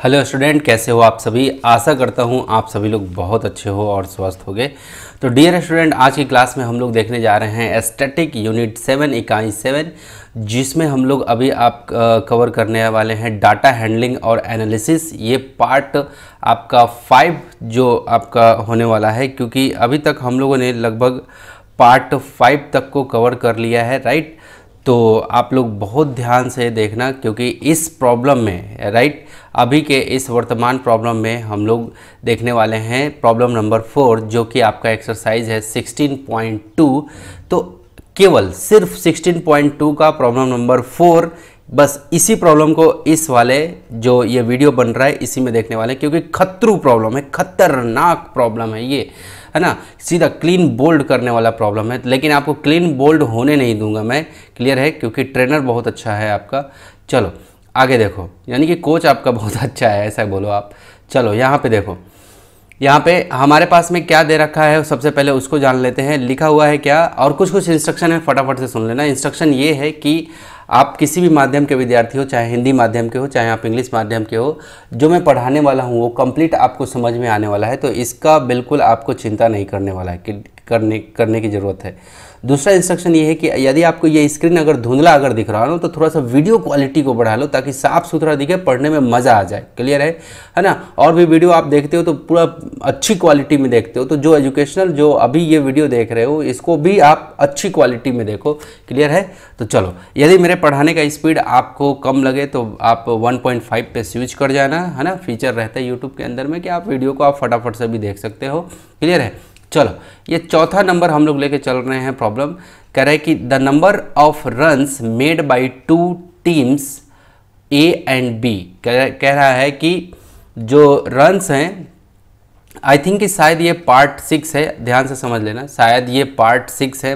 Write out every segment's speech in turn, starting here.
Hello student, कैसे हो आप सभी। आशा करता हूँ आप सभी लोग बहुत अच्छे हो और स्वस्थ होगे। तो डियर स्टूडेंट, आज की क्लास में हम लोग देखने जा रहे हैं स्टैटिक यूनिट 7 इकाई 7, जिसमें हम लोग अभी आप कवर करने वाले हैं डाटा हैंडलिंग और एनालिसिस। ये पार्ट आपका 5 जो आपका होने वाला है, क्योंकि अभी तक हम लोगों ने लगभग पार्ट 5 तक को कवर कर लिया है, राइट। तो आप लोग बहुत ध्यान से देखना, क्योंकि इस प्रॉब्लम में, राइट, अभी के इस वर्तमान प्रॉब्लम में हम लोग देखने वाले हैं प्रॉब्लम नंबर 4, जो कि आपका एक्सरसाइज है 16.2। तो केवल सिर्फ 16.2 का प्रॉब्लम नंबर 4, बस इसी प्रॉब्लम को इस वाले जो ये वीडियो बन रहा है इसी में देखने वाले हैं, क्योंकि खतरू प्रॉब्लम है, खतरनाक प्रॉब्लम है ये, है ना। सीधा क्लीन बोल्ड करने वाला प्रॉब्लम है, लेकिन आपको क्लीन बोल्ड होने नहीं दूंगा मैं, क्लियर है, क्योंकि ट्रेनर बहुत अच्छा है आपका। चलो आगे देखो, यानी कि कोच आपका बहुत अच्छा है, ऐसा बोलो आप। चलो यहाँ पे देखो, यहाँ पे हमारे पास में क्या दे रखा है, सबसे पहले उसको जान लेते हैं। लिखा हुआ है क्या, और कुछ इंस्ट्रक्शन है, फटाफट से सुन लेना। इंस्ट्रक्शन ये है कि आप किसी भी माध्यम के विद्यार्थी हो, चाहे हिंदी माध्यम के हो, चाहे आप इंग्लिश माध्यम के हो, जो मैं पढ़ाने वाला हूँ वो कंप्लीट आपको समझ में आने वाला है, तो इसका बिल्कुल आपको चिंता नहीं करने वाला है कि करने की ज़रूरत है। दूसरा इंस्ट्रक्शन ये है कि यदि आपको ये स्क्रीन अगर धुंधला अगर दिख रहा हो तो थोड़ा सा वीडियो क्वालिटी को बढ़ा लो, ताकि साफ सुथरा दिखे, पढ़ने में मज़ा आ जाए, क्लियर है ना। और भी वीडियो आप देखते हो तो पूरा अच्छी क्वालिटी में देखते हो, तो जो एजुकेशनल जो अभी ये वीडियो देख रहे हो इसको भी आप अच्छी क्वालिटी में देखो, क्लियर है। तो चलो, यदि मेरे पढ़ाने का स्पीड आपको कम लगे तो आप 1.5 पे स्विच कर जाना, है ना। फीचर रहता है यूट्यूब के अंदर में कि आप वीडियो को आप फटाफट से भी देख सकते हो, क्लियर है। चलो, ये चौथा नंबर हम लोग लेके चल रहे हैं। प्रॉब्लम कह रहा है कि the number of runs made by 2 teams A and B, कह रहा है कि जो रन्स हैं, आई थिंक कि शायद ये पार्ट 6 है, ध्यान से समझ लेना, शायद ये पार्ट 6 है।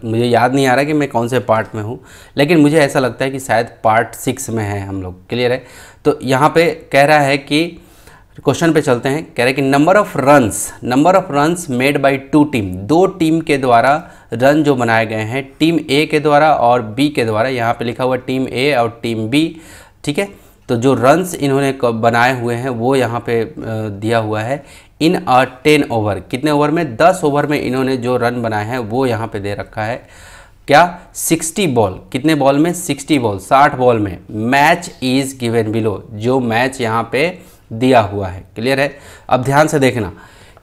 मुझे याद नहीं आ रहा कि मैं कौन से पार्ट में हूँ, लेकिन मुझे ऐसा लगता है कि शायद पार्ट 6 में है हम लोग, क्लियर है। तो यहाँ पे कह रहा है कि क्वेश्चन पे चलते हैं। कह रहे हैं कि number of runs made by 2 team, 2 team के द्वारा रन जो बनाए गए हैं, टीम ए के द्वारा और बी के द्वारा। यहाँ पे लिखा हुआ टीम ए और टीम बी, ठीक है। तो जो रन्स इन्होंने बनाए हुए हैं वो यहाँ पे दिया हुआ है इन अ 10 ओवर, कितने ओवर में, 10 ओवर में इन्होंने जो रन बनाए हैं वो यहाँ पे दे रखा है। क्या, 60 बॉल, कितने बॉल में, 60 बॉल, 60 बॉल में। मैच इज गिवन बिलो, जो मैच यहाँ पे दिया हुआ है, क्लियर है। अब ध्यान से देखना,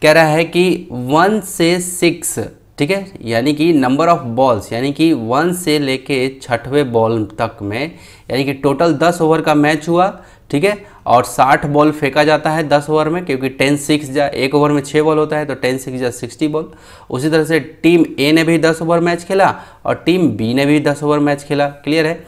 कह रहा है कि 1 से 6, ठीक है, यानी कि नंबर ऑफ बॉल्स, यानी कि 1 से लेके 6वें बॉल तक में, यानी कि टोटल 10 ओवर का मैच हुआ, ठीक है। और 60 बॉल फेंका जाता है 10 ओवर में, क्योंकि 10-6 जा, एक ओवर में 6 बॉल होता है, तो 10-6 जा 60 बॉल। उसी तरह से टीम ए ने भी 10 ओवर मैच खेला और टीम बी ने भी 10 ओवर मैच खेला, क्लियर है।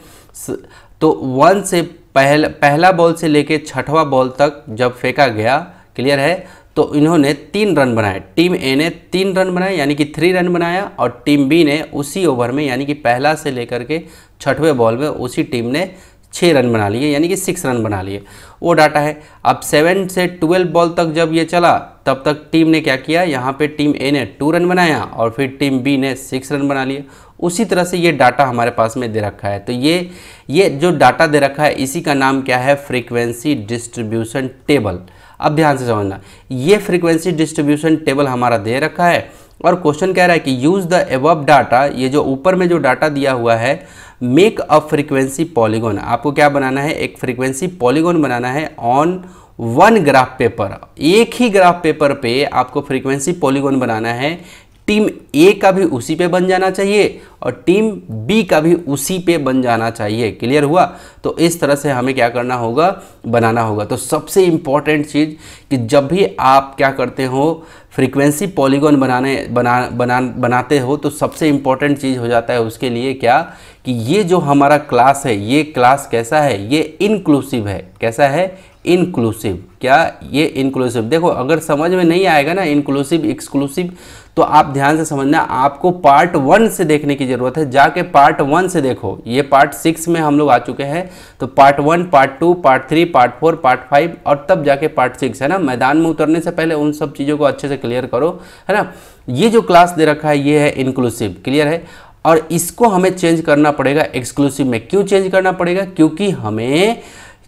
तो 1 से पहला बॉल से लेके 6वां बॉल तक जब फेंका गया, क्लियर है, तो इन्होंने 3 रन बनाए। टीम ए ने 3 रन बनाए, यानी कि 3 रन बनाया, और टीम बी ने उसी ओवर में, यानी कि पहला से लेकर के 6वें बॉल में उसी टीम ने 6 रन बना लिए, यानी कि 6 रन बना लिए, वो डाटा है। अब 7 से 12 बॉल तक जब ये चला, तब तक टीम ने क्या किया, यहाँ पे टीम ए ने 2 रन बनाया और फिर टीम बी ने 6 रन बना लिए। उसी तरह से ये डाटा हमारे पास में दे रखा है। तो ये जो डाटा दे रखा है, इसी का नाम क्या है, फ्रीक्वेंसी डिस्ट्रीब्यूशन टेबल। अब ध्यान से समझना, ये फ्रीक्वेंसी डिस्ट्रीब्यूशन टेबल हमारा दे रखा है, और क्वेश्चन कह रहा है कि यूज़ द अबव डाटा, ये जो ऊपर में जो डाटा दिया हुआ है, मेक अ फ्रीक्वेंसी पॉलीगॉन। आपको क्या बनाना है, एक फ्रीक्वेंसी पॉलीगॉन बनाना है ऑन 1 ग्राफ पेपर। एक ही ग्राफ पेपर पे आपको फ्रीक्वेंसी पॉलीगॉन बनाना है। टीम ए का भी उसी पे बन जाना चाहिए और टीम बी का भी उसी पे बन जाना चाहिए, क्लियर हुआ। तो इस तरह से हमें क्या करना होगा, बनाना होगा। तो सबसे इम्पॉर्टेंट चीज़ कि जब भी आप क्या करते हो, फ्रीक्वेंसी पॉलीगॉन बनाते हो, तो सबसे इम्पॉर्टेंट चीज़ हो जाता है उसके लिए क्या, कि ये जो हमारा क्लास है, ये क्लास कैसा है, ये इंक्लूसिव है। कैसा है, इंक्लूसिव। क्या, ये इंक्लूसिव। देखो, अगर समझ में नहीं आएगा ना इंक्लूसिव एक्सक्लूसिव, तो आप ध्यान से समझना, आपको पार्ट 1 से देखने की ज़रूरत है, जाके पार्ट 1 से देखो। ये पार्ट 6 में हम लोग आ चुके हैं, तो part 1, part 2, part 3, part 4, part 5 और तब जाके पार्ट 6, है ना। मैदान में उतरने से पहले उन सब चीज़ों को अच्छे से क्लियर करो, है ना। ये जो क्लास दे रखा है ये है इंक्लूसिव, क्लियर है। और इसको हमें चेंज करना पड़ेगा एक्सक्लूसिव में। क्यों चेंज करना पड़ेगा, क्योंकि हमें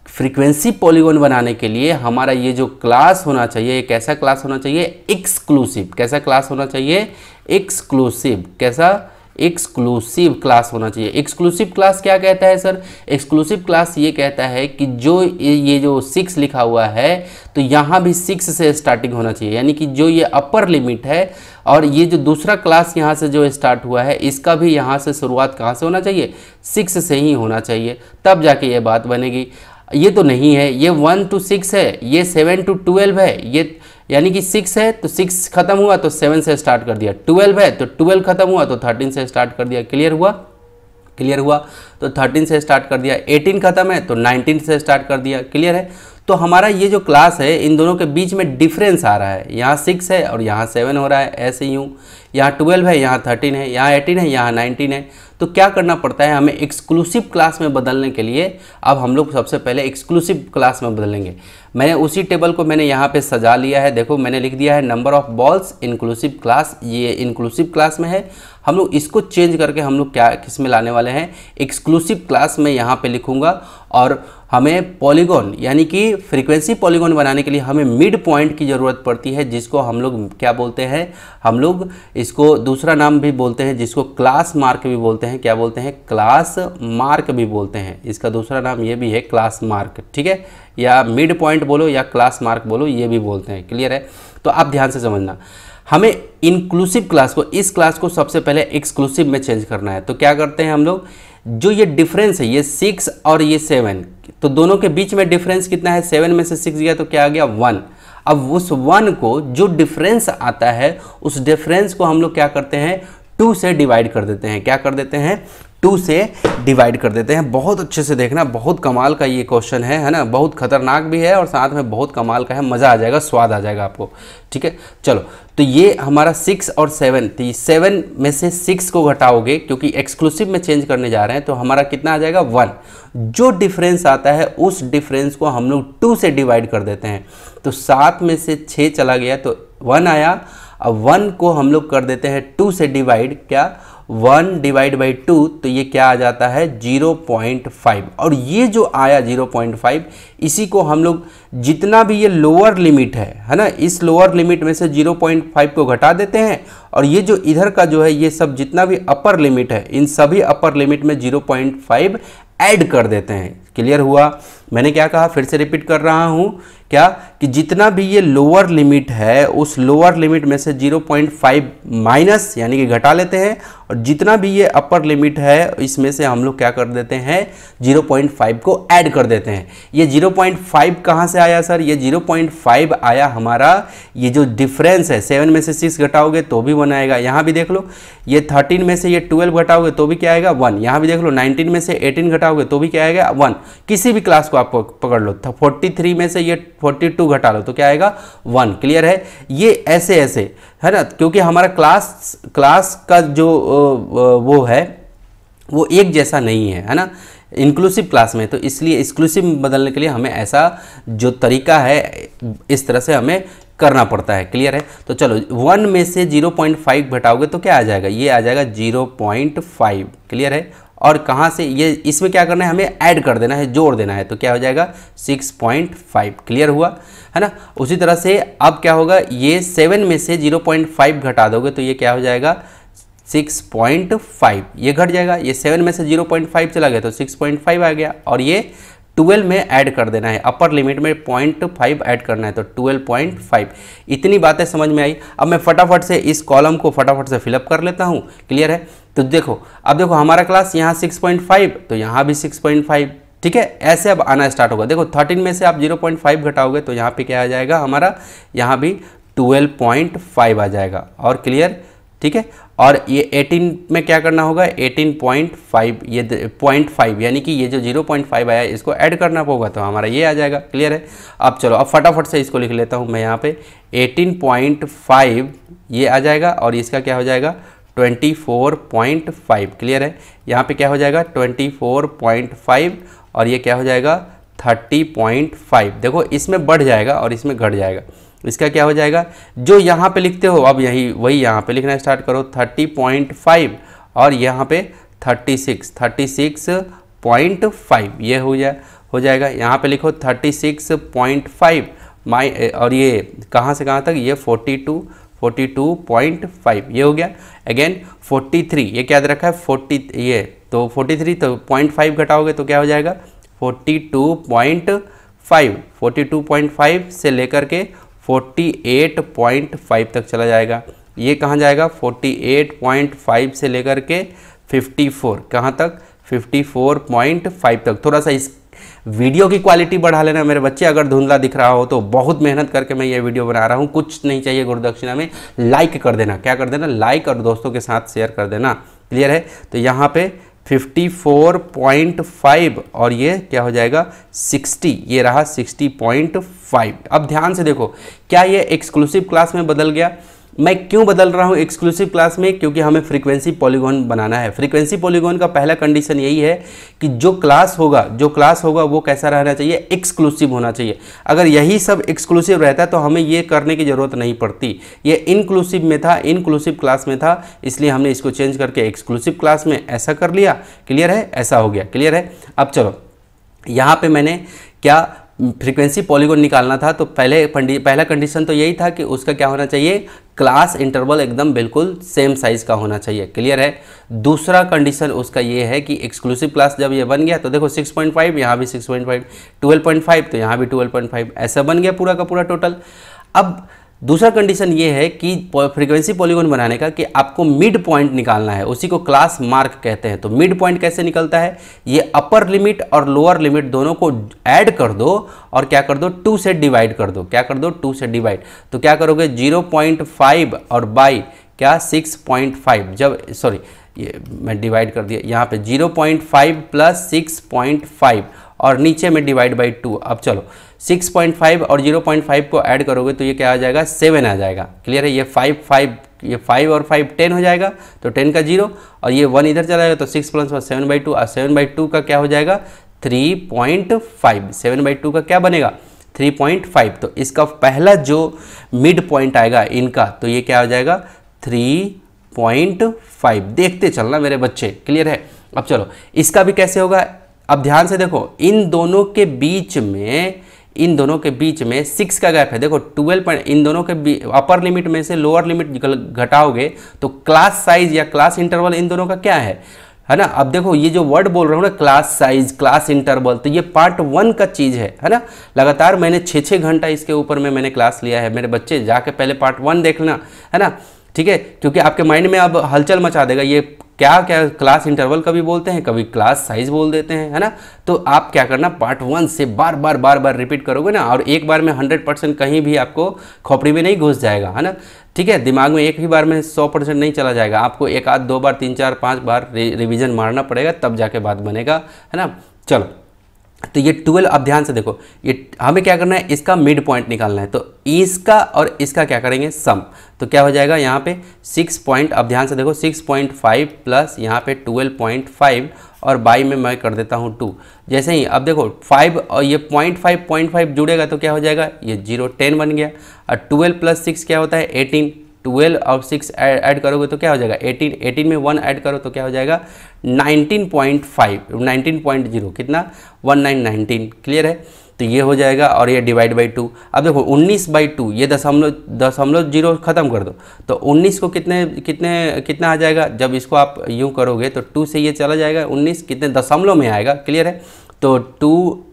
फ्रीक्वेंसी पॉलीगॉन बनाने के लिए हमारा ये जो क्लास होना चाहिए, ये कैसा क्लास होना चाहिए, एक्सक्लूसिव। कैसा क्लास होना चाहिए, एक्सक्लूसिव। कैसा, एक्सक्लूसिव क्लास होना चाहिए। एक्सक्लूसिव क्लास क्या कहता है सर, एक्सक्लूसिव क्लास ये कहता है कि जो ये जो 6 लिखा हुआ है तो यहाँ भी 6 से स्टार्टिंग होना चाहिए, यानी कि जो ये अपर लिमिट है और ये जो दूसरा क्लास यहाँ से जो स्टार्ट हुआ है इसका भी यहाँ से शुरुआत कहाँ से होना चाहिए, 6 से ही होना चाहिए, तब जाके ये बात बनेगी। ये तो नहीं है, ये 1 to 6 है, ये 7 to 12 है, ये यानी कि 6 है तो 6 खत्म हुआ तो 7 से स्टार्ट कर दिया, 12 है तो 12 खत्म हुआ तो 13 से स्टार्ट कर दिया। क्लियर हुआ, क्लियर हुआ, तो 13 से स्टार्ट कर दिया। 18 खत्म है तो 19 से स्टार्ट कर दिया। क्लियर है। तो हमारा ये जो क्लास है इन दोनों के बीच में डिफरेंस आ रहा है, यहाँ 6 है और यहाँ 7 हो रहा है, ऐसे यूँ, यहाँ 12 है, यहाँ 13 है, यहाँ 18 है, यहाँ 19 है। तो क्या करना पड़ता है हमें एक्सक्लूसिव क्लास में बदलने के लिए, अब हम लोग सबसे पहले एक्सक्लूसिव क्लास में बदलेंगे। मैंने उसी टेबल को मैंने यहाँ पे सजा लिया है, देखो मैंने लिख दिया है number of balls inclusive class, ये इंक्लूसिव क्लास में है। हम लोग इसको चेंज करके हम लोग क्या किस में लाने वाले हैं, एक्सक्लूसिव क्लास में यहाँ पे लिखूँगा। और हमें पॉलीगॉन यानी कि फ्रीक्वेंसी पॉलीगॉन बनाने के लिए हमें मिड पॉइंट की ज़रूरत पड़ती है, जिसको हम लोग क्या बोलते हैं, हम लोग इसको दूसरा नाम भी बोलते हैं, जिसको क्लास मार्क भी बोलते हैं। क्या बोलते हैं, क्लास मार्क भी बोलते हैं, इसका दूसरा नाम ये भी है क्लास मार्क। ठीक है, या मिड पॉइंट बोलो या क्लास मार्क बोलो, ये भी बोलते हैं। क्लियर है। तो आप ध्यान से समझना, हमें इंक्लूसिव क्लास को, इस क्लास को सबसे पहले एक्सक्लूसिव में चेंज करना है। तो क्या करते हैं हम लोग, जो ये डिफरेंस है ये 6 और ये 7, तो दोनों के बीच में डिफरेंस कितना है, 7 में से 6 गया तो क्या आ गया, 1। अब उस 1 को जो डिफरेंस आता है उस डिफरेंस को हम लोग क्या करते हैं, 2 से डिवाइड कर देते हैं। क्या कर देते हैं, 2 से डिवाइड कर देते हैं। बहुत अच्छे से देखना, बहुत कमाल का ये क्वेश्चन है ना, बहुत खतरनाक भी है और साथ में बहुत कमाल का है, मज़ा आ जाएगा, स्वाद आ जाएगा आपको। ठीक है, चलो तो ये हमारा 6 और 7 थी, 7 में से 6 को घटाओगे क्योंकि एक्सक्लूसिव में चेंज करने जा रहे हैं, तो हमारा कितना आ जाएगा, 1। जो डिफरेंस आता है उस डिफरेंस को हम लोग 2 से डिवाइड कर देते हैं। तो 7 में से 6 चला गया तो 1 आया। अब 1 को हम लोग कर देते हैं 2 से डिवाइड, क्या 1 डिवाइड बाई 2, तो ये क्या आ जाता है 0.5। और ये जो आया 0.5, इसी को हम लोग जितना भी ये लोअर लिमिट है ना, इस लोअर लिमिट में से 0.5 को घटा देते हैं और ये जो इधर का जो है ये सब जितना भी अपर लिमिट है, इन सभी अपर लिमिट में 0.5 ऐड कर देते हैं। क्लियर हुआ। मैंने क्या कहा, फिर से रिपीट कर रहा हूँ, क्या कि जितना भी ये लोअर लिमिट है उस लोअर लिमिट में से 0.5 माइनस यानी कि घटा लेते हैं, और जितना भी ये अपर लिमिट है इसमें से हम लोग क्या कर देते हैं, 0.5 को ऐड कर देते हैं। ये 0.5 कहाँ से आया सर, ये 0.5 आया हमारा, ये जो डिफरेंस है 7 में से 6 घटाओगे तो भी 1 आएगा। यहाँ भी देख लो, ये 13 में से ये 12 घटाओगे तो भी क्या आएगा, 1। यहाँ भी देख लो 19 में से 18 घटाओगे तो भी क्या आएगा, 1। किसी भी क्लास को आप पकड़ लो, 43 में से ये 42 घटा लो तो क्या आएगा, 1। क्लियर है। ये ऐसे ऐसे है ना, क्योंकि हमारा क्लास का जो वो है वो एक जैसा नहीं है ना इंक्लूसिव क्लास में, तो इसलिए एक्सक्लूसिव में बदलने के लिए हमें ऐसा जो तरीका है इस तरह से हमें करना पड़ता है। क्लियर है। तो चलो 1 में से 0.5 घटाओगे तो क्या आ जाएगा, ये आ जाएगा 0.5। क्लियर है। और कहाँ से ये, इसमें क्या करना है, हमें ऐड कर देना है, जोड़ देना है, तो क्या हो जाएगा 6.5। क्लियर हुआ है ना। उसी तरह से अब क्या होगा, ये 7 में से 0.5 घटा दोगे तो ये क्या हो जाएगा 6.5, ये घट जाएगा। ये 7 में से 0.5 चला गया तो 6.5 आ गया, और ये 12 में ऐड कर देना है, अपर लिमिट में 0.5 ऐड करना है तो 12.5। इतनी बातें समझ में आई। अब मैं फटाफट से इस कॉलम को फटाफट से फिलअप कर लेता हूँ। क्लियर है। तो देखो, अब देखो हमारा क्लास यहाँ 6.5 तो यहाँ भी 6.5। ठीक है, ऐसे अब आना स्टार्ट होगा। देखो 13 में से आप 0.5 घटाओगे तो यहाँ पे क्या आ जाएगा हमारा, यहाँ भी 12.5 आ जाएगा। और क्लियर, ठीक है। और ये 18 में क्या करना होगा, 18.5, ये 0.5 यानी कि ये जो 0.5 आया इसको ऐड करना होगा तो हमारा ये आ जाएगा। क्लियर है। अब चलो, अब फटाफट से इसको लिख लेता हूँ मैं यहाँ पे, 18.5 ये आ जाएगा और इसका क्या हो जाएगा 24.5। क्लियर है। यहाँ पे क्या हो जाएगा 24.5 और ये क्या हो जाएगा 30.5। देखो इसमें बढ़ जाएगा और इसमें घट जाएगा। इसका क्या हो जाएगा, जो यहाँ पे लिखते हो अब यही वही यहाँ पे लिखना स्टार्ट करो, 30.5 और यहाँ पे 36.5 ये हो जाए हो जाएगा। यहाँ पे लिखो 36.5 और ये कहाँ से कहाँ तक, ये 42.5 ये हो गया। अगेन 43, ये क्या दे रखा है 40, ये तो 43 तो 0.5 घटाओगे तो क्या हो जाएगा 42.5 से लेकर के 48.5 तक चला जाएगा। ये कहाँ जाएगा 48.5 से लेकर के 54, कहाँ तक 54.5 तक। थोड़ा सा इस वीडियो की क्वालिटी बढ़ा लेना मेरे बच्चे, अगर धुंधला दिख रहा हो तो। बहुत मेहनत करके मैं ये वीडियो बना रहा हूँ, कुछ नहीं चाहिए गुरुदक्षिणा में। लाइक कर देना, क्या कर देना, लाइक, और दोस्तों के साथ शेयर कर देना। क्लियर है। तो यहाँ पे 54.5 और ये क्या हो जाएगा 60, ये रहा 60.5। अब ध्यान से देखो, क्या ये एक्सक्लूसिव क्लास में बदल गया? मैं क्यों बदल रहा हूँ एक्सक्लूसिव क्लास में? क्योंकि हमें फ्रीक्वेंसी पॉलीगॉन बनाना है। फ्रीक्वेंसी पॉलीगॉन का पहला कंडीशन यही है कि जो क्लास होगा वो कैसा रहना चाहिए, एक्सक्लूसिव होना चाहिए। अगर यही सब एक्सक्लूसिव रहता है तो हमें ये करने की ज़रूरत नहीं पड़ती। ये इंक्लूसिव में था, इंक्लूसिव क्लास में था, इसलिए हमने इसको चेंज करके एक्सक्लूसिव क्लास में ऐसा कर लिया। क्लियर है, ऐसा हो गया। क्लियर है। अब चलो, यहाँ पर मैंने क्या फ्रीक्वेंसी पॉलीगॉन निकालना था, तो पहला कंडीशन तो यही था कि उसका क्या होना चाहिए, क्लास इंटरवल एकदम बिल्कुल सेम साइज का होना चाहिए। क्लियर है। दूसरा कंडीशन उसका ये है कि एक्सक्लूसिव क्लास जब ये बन गया तो देखो 6.5, यहाँ भी 6.5, 12.5 तो यहाँ भी 12.5, ऐसा बन गया पूरा का पूरा टोटल। अब दूसरा कंडीशन ये है कि फ्रीक्वेंसी पॉलीगॉन बनाने का कि आपको मिड पॉइंट निकालना है, उसी को क्लास मार्क कहते हैं। तो मिड पॉइंट कैसे निकलता है, ये अपर लिमिट और लोअर लिमिट दोनों को ऐड कर दो और क्या कर दो 2 से डिवाइड कर दो। क्या कर दो 2 से डिवाइड, तो क्या करोगे 0.5 और बाई क्या 6.5, जब सॉरी ये मैं डिवाइड कर दिया, यहाँ पे 0.5 प्लस 6.5 और नीचे में डिवाइड बाई 2। अब चलो 6.5 और 0.5 को ऐड करोगे तो ये क्या आ जाएगा 7 आ जाएगा। क्लियर है। ये 5 और 5 10 हो जाएगा, तो 10 का 0 और ये 1 इधर चला जाएगा, तो 6 + 1 7/2 और 7/2 का क्या हो जाएगा 3.5। 7/2 का क्या बनेगा 3.5। तो इसका पहला जो मिड पॉइंट आएगा इनका, तो ये क्या हो जाएगा 3.5। देखते चलना मेरे बच्चे। क्लियर है। अब चलो इसका भी कैसे होगा, अब ध्यान से देखो, इन दोनों के बीच में 6 का गैप है। देखो 12 इन दोनों के अपर लिमिट में से लोअर लिमिट घटाओगे तो क्लास साइज या क्लास इंटरवल इन दोनों का क्या है ना। अब देखो ये जो वर्ड बोल रहा हूँ ना, क्लास साइज, क्लास इंटरवल, तो ये पार्ट 1 का चीज़ है ना। लगातार मैंने 6-6 घंटा इसके ऊपर में मैंने क्लास लिया है मेरे बच्चे, जाके पहले पार्ट 1 देखना है ना। ठीक है, क्योंकि आपके माइंड में अब हलचल मचा देगा ये क्या क्लास इंटरवल कभी बोलते हैं, कभी क्लास साइज बोल देते हैं, है ना। तो आप क्या करना, पार्ट 1 से बार बार रिपीट करोगे ना, और एक बार में 100% कहीं भी आपको खोपड़ी में नहीं घुस जाएगा, है ना। ठीक है, दिमाग में एक ही बार में 100% नहीं चला जाएगा, आपको 1 आध 2 बार 3 4 5 बार रिवीजन मारना पड़ेगा, तब जाके बात बनेगा, है ना। चलो तो ये 12, अब ध्यान से देखो, ये हमें क्या करना है, इसका मिड पॉइंट निकालना है। तो इसका और इसका क्या करेंगे सम, तो क्या हो जाएगा यहाँ पे 6 पॉइंट, अब ध्यान से देखो 6.5 प्लस यहाँ पे 12.5 और बाई में मैं कर देता हूँ 2। जैसे ही अब देखो 5 और ये 0.5 जुड़ेगा तो क्या हो जाएगा, ये 0 10 बन गया। और 12 + 6 क्या होता है 18, 12 और 6 ऐड करोगे तो क्या हो जाएगा 18, 18 में 1 ऐड करो तो क्या हो जाएगा 19.0, कितना 1919। क्लियर है। तो ये हो जाएगा और ये डिवाइड बाई 2। अब देखो 19/2, ये दशमलव 0 खत्म कर दो, तो 19 को कितना आ जाएगा, जब इसको आप यूँ करोगे तो 2 से ये चला जाएगा 19 कितने दशमलव में आएगा। क्लियर है। तो 2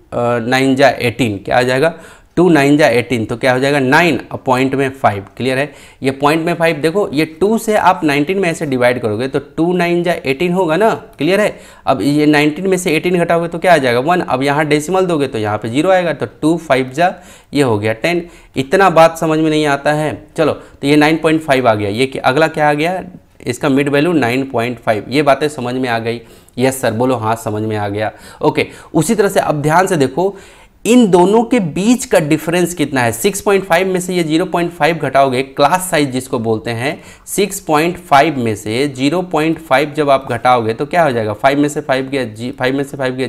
9 जा 18 क्या आ जाएगा 2 9 जा 18, तो क्या हो जाएगा 9 पॉइंट में 5। क्लियर है। ये पॉइंट में 5 देखो, ये 2 से आप 19 में ऐसे डिवाइड करोगे तो 2 9 जा 18 होगा ना। क्लियर है। अब ये 19 में से 18 घटाओगे तो क्या आ जाएगा 1। अब यहाँ डेसिमल दोगे तो यहाँ पे 0 आएगा, तो 2 5 जा ये हो गया 10। इतना बात समझ में नहीं आता है। चलो तो ये 9.5 आ गया। ये अगला क्या आ गया, इसका मिड वैल्यू 9.5। ये बातें समझ में आ गई, यस सर बोलो, हाँ समझ में आ गया। ओके, उसी तरह से अब ध्यान से देखो, इन दोनों के बीच का डिफरेंस कितना है। 6.5 में से ये 0.5 घटाओगे, क्लास साइज जिसको बोलते हैं, 6.5 में से 0.5 जब आप घटाओगे तो क्या हो जाएगा, 5 में से 5 गया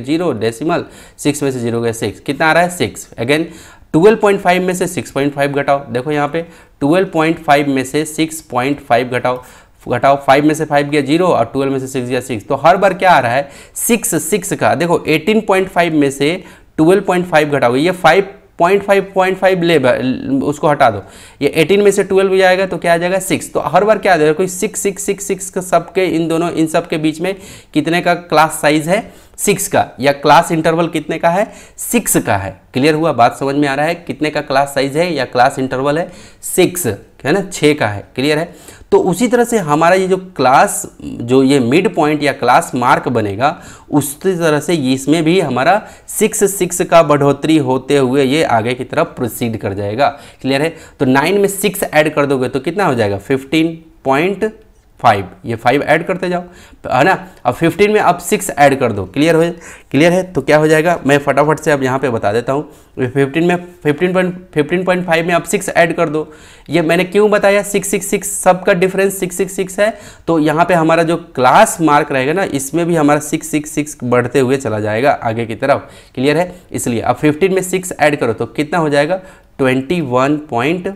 0 डेसिमल, 6 में से 0 गया 6, कितना आ रहा है 6। अगेन 12.5 में से 6.5 घटाओ, देखो यहाँ पे 12.5 में से 6.5 घटाओ, 5 में से 5 गया 0 और 12 में से 6 गया 6। तो हर बार क्या आ रहा है 6 का। देखो 18.5 में से 12.5 घटाओगे, ये 5.5 ले, उसको हटा दो, ये 18 में से 12 जाएगा तो क्या आ जाएगा 6। तो हर बार क्या आ जाएगा, कोई 6 6 6 6 का सबके इन सब के बीच में कितने का क्लास साइज है, 6 का, या क्लास इंटरवल कितने का है, 6 का है। क्लियर हुआ, बात समझ में आ रहा है, कितने का क्लास साइज है या क्लास इंटरवल है, 6 है ना, 6 का है। क्लियर है। तो उसी तरह से हमारा ये जो क्लास, जो ये मिड पॉइंट या क्लास मार्क बनेगा, उसी तरह से इसमें भी हमारा 6 का बढ़ोतरी होते हुए ये आगे की तरफ प्रोसीड कर जाएगा। क्लियर है। तो 9 में 6 ऐड कर दोगे तो कितना हो जाएगा 15.5, ये 5 ऐड करते जाओ, है ना। अब 15 में अब 6 ऐड कर दो। क्लियर है। तो क्या हो जाएगा, मैं फटाफट से अब यहाँ पे बता देता हूँ। 15.5 में अब 6 ऐड कर दो। ये मैंने क्यों बताया, 6 सबका डिफरेंस 6 है। तो यहाँ पे हमारा जो क्लास मार्क रहेगा ना, इसमें भी हमारा 6 बढ़ते हुए चला जाएगा आगे की तरफ। क्लियर है। इसलिए अब 15 में 6 ऐड करो तो कितना हो जाएगा 21.5।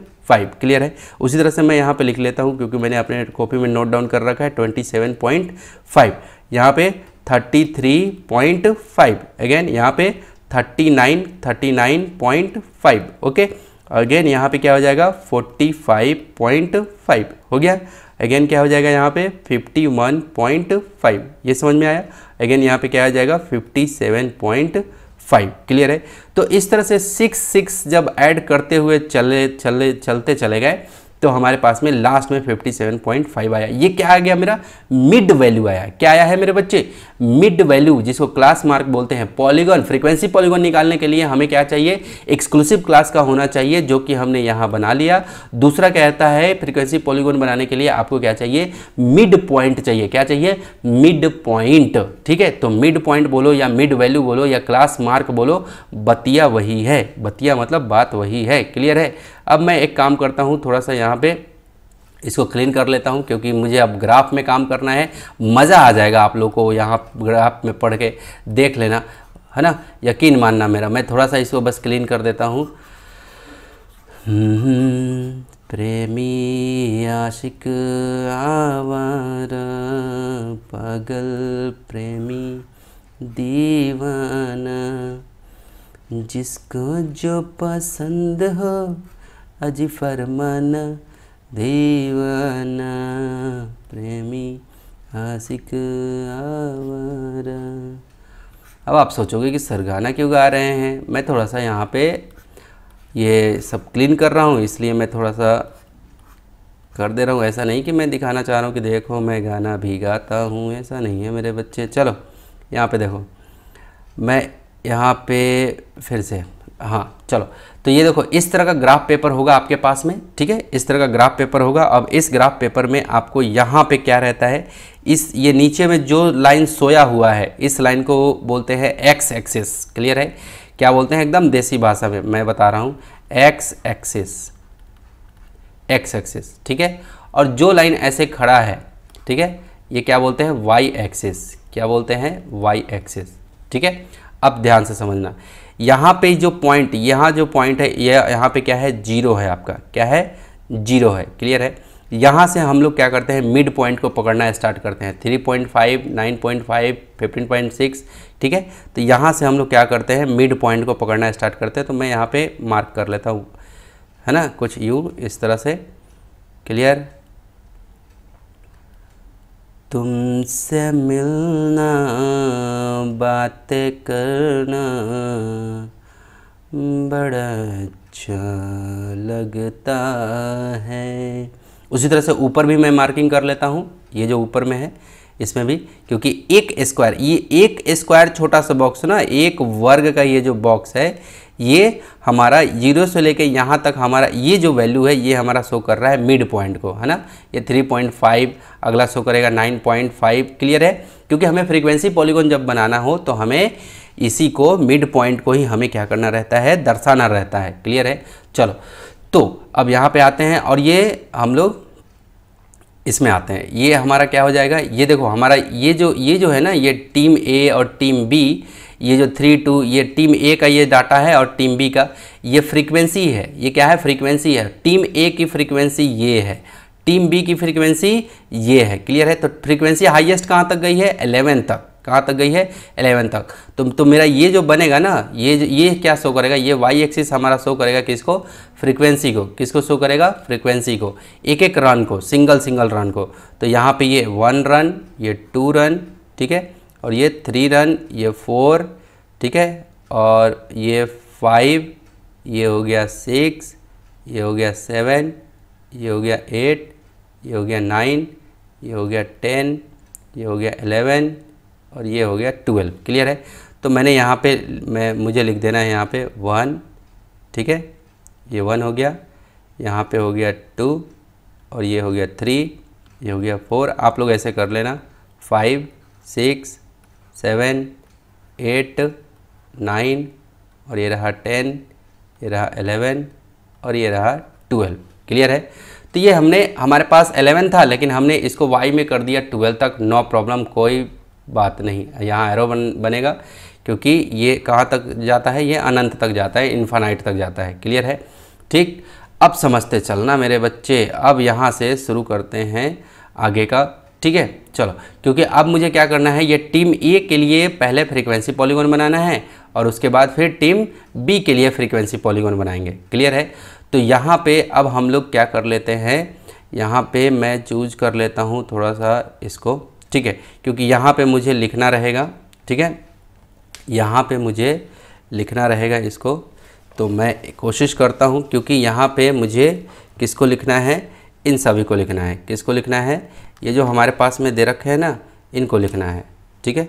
क्लियर है। उसी तरह से मैं यहाँ पे लिख लेता हूँ, क्योंकि मैंने अपने कॉपी में नोट डाउन कर रखा है 27.5, यहाँ पे 33.5, अगेन यहाँ पे 39.5, ओके। अगेन यहाँ पे क्या हो जाएगा 45.5 हो गया। अगेन क्या हो जाएगा यहाँ पे 51.5, ये समझ में आया। अगेन यहाँ पे क्या हो जाएगा 57.5। क्लियर है। तो इस तरह से 6 जब ऐड करते हुए चलते चले गए तो हमारे पास में लास्ट में 57.5 आया। ये क्या आ गया, मेरा मिड वैल्यू आया। क्या आया है मेरे बच्चे, मिड वैल्यू, जिसको क्लास मार्क बोलते हैं। पॉलीगॉन, फ्रीक्वेंसी पॉलीगॉन निकालने के लिए हमें क्या चाहिए, एक्सक्लूसिव क्लास का होना चाहिए, जो कि हमने यहाँ बना लिया। दूसरा कहता है फ्रीक्वेंसी पॉलीगॉन बनाने के लिए आपको क्या चाहिए, मिड पॉइंट चाहिए। क्या चाहिए, मिड पॉइंट। ठीक है। तो मिड पॉइंट बोलो या मिड वैल्यू बोलो या क्लास मार्क बोलो, बतिया वही है। बतिया मतलब बात वही है। क्लियर है। अब मैं एक काम करता हूँ, थोड़ा सा यहाँ पे इसको क्लीन कर लेता हूँ, क्योंकि मुझे अब ग्राफ में काम करना है। मज़ा आ जाएगा आप लोगों को यहाँ ग्राफ में पढ़ के, देख लेना, है ना, यकीन मानना मेरा। मैं थोड़ा सा इसको बस क्लीन कर देता हूँ। प्रेमी आशिक आवारा पागल प्रेमी दीवाना, जिसको जो पसंद हो अजी फरमाना दीवाना, प्रेमी आशिक आवारा। अब आप सोचोगे कि सर गाना क्यों गा रहे हैं। मैं थोड़ा सा यहाँ पे ये सब क्लीन कर रहा हूँ, इसलिए मैं थोड़ा सा कर दे रहा हूँ। ऐसा नहीं कि मैं दिखाना चाह रहा हूँ कि देखो मैं गाना भी गाता हूँ, ऐसा नहीं है मेरे बच्चे। चलो यहाँ पे देखो, मैं यहाँ पे फिर से, हाँ चलो, तो ये देखो इस तरह का ग्राफ पेपर होगा आपके पास में। ठीक है। इस तरह का ग्राफ पेपर होगा। अब इस ग्राफ पेपर में आपको यहाँ पे क्या रहता है, ये नीचे में जो लाइन सोया हुआ है, इस लाइन को बोलते हैं एक्स एक्सिस। क्लियर है। क्या बोलते हैं, एकदम देसी भाषा में मैं बता रहा हूँ, एक्स एक्सिस। ठीक है। और जो लाइन ऐसे खड़ा है, ठीक है, ये क्या बोलते हैं, वाई एक्सिस। क्या बोलते हैं, वाई एक्सिस। ठीक है। अब ध्यान से समझना, यहाँ पे जो पॉइंट, यहाँ जो पॉइंट है, ये यहाँ पे क्या है, 0 है आपका। क्या है, 0 है। क्लियर है। यहाँ से हम लोग क्या करते हैं, मिड पॉइंट को पकड़ना स्टार्ट करते हैं। 3.5, 9.5, 15.6। ठीक है। तो यहाँ से हम लोग क्या करते हैं, मिड पॉइंट को पकड़ना स्टार्ट करते हैं। तो मैं यहाँ पे मार्क कर लेता हूँ, है ना, कुछ यूँ इस तरह से। क्लियर। तुमसे मिलना, बातें करना बड़ा अच्छा लगता है। उसी तरह से ऊपर भी मैं मार्किंग कर लेता हूँ, ये जो ऊपर में है इसमें भी, क्योंकि एक स्क्वायर, ये एक स्क्वायर छोटा सा बॉक्स ना, एक वर्ग का ये जो बॉक्स है, ये हमारा 0 से लेके यहाँ तक हमारा ये जो वैल्यू है, ये हमारा शो कर रहा है मिड पॉइंट को, है ना। ये 3.5, अगला शो करेगा 9.5। क्लियर है। क्योंकि हमें फ्रीक्वेंसी पॉलीगॉन जब बनाना हो तो हमें इसी को, मिड पॉइंट को ही हमें क्या करना रहता है, दर्शाना रहता है। क्लियर है। चलो, तो अब यहाँ पे आते हैं और ये हम लोग इसमें आते हैं। ये हमारा क्या हो जाएगा, ये देखो हमारा ये जो है ना, ये टीम ए और टीम बी, ये जो 3-2, ये टीम ए का ये डाटा है और टीम बी का ये फ्रीक्वेंसी है। ये क्या है, फ्रीक्वेंसी है। टीम ए की फ्रीक्वेंसी ये है, टीम बी की फ्रीक्वेंसी ये है। क्लियर है। तो फ्रीक्वेंसी हाईएस्ट कहाँ तक गई है, 11 तक। कहाँ तक गई है 11 तक। तो मेरा ये जो बनेगा ना, ये क्या शो करेगा, ये वाई एक्सिस हमारा शो करेगा किसको, फ्रीक्वेंसी को। किसको शो करेगा, फ्रीक्वेंसी को, एक एक रन को, सिंगल रन को। तो यहाँ पे ये 1 रन, ये 2 रन, ठीक है, और ये 3 रन, ये 4, ठीक है, और ये 5, ये हो गया 6, ये हो गया 7, ये हो गया 8, ये हो गया 9, ये हो गया 10, ये हो गया 11 और ये हो गया 12। क्लियर है। तो मैंने यहाँ पे मुझे लिख देना है यहाँ पे 1, ठीक है, ये 1 हो गया, यहाँ पे हो गया 2 और ये हो गया 3, ये हो गया 4। आप लोग ऐसे कर लेना 5, 6, 7, 8, 9 और ये रहा 10, ये रहा 11 और ये रहा 12। क्लियर है। तो ये हमारे पास 11 था लेकिन हमने इसको y में कर दिया 12 तक। नो प्रॉब्लम, कोई बात नहीं। यहाँ एरो बनेगा क्योंकि ये कहाँ तक जाता है, ये अनंत तक जाता है, इन्फानाइट तक जाता है। क्लियर है। ठीक, अब समझते चलना मेरे बच्चे। अब यहाँ से शुरू करते हैं आगे का। ठीक है, चलो, क्योंकि अब मुझे क्या करना है, ये टीम ए के लिए पहले फ्रीक्वेंसी पॉलीगॉन बनाना है और उसके बाद फिर टीम बी के लिए फ्रीक्वेंसी पॉलीगॉन बनाएंगे। क्लियर है। तो यहाँ पे अब हम लोग क्या कर लेते हैं, यहाँ पे मैं चूज कर लेता हूँ थोड़ा सा इसको। ठीक है, क्योंकि यहाँ पे मुझे लिखना रहेगा। ठीक है, यहाँ पे मुझे लिखना रहेगा इसको। तो मैं कोशिश करता हूँ, क्योंकि यहाँ पे मुझे किसको लिखना है, इन सभी को लिखना है। किसको लिखना है, ये जो हमारे पास में दे रखे हैं ना, इनको लिखना है। ठीक है,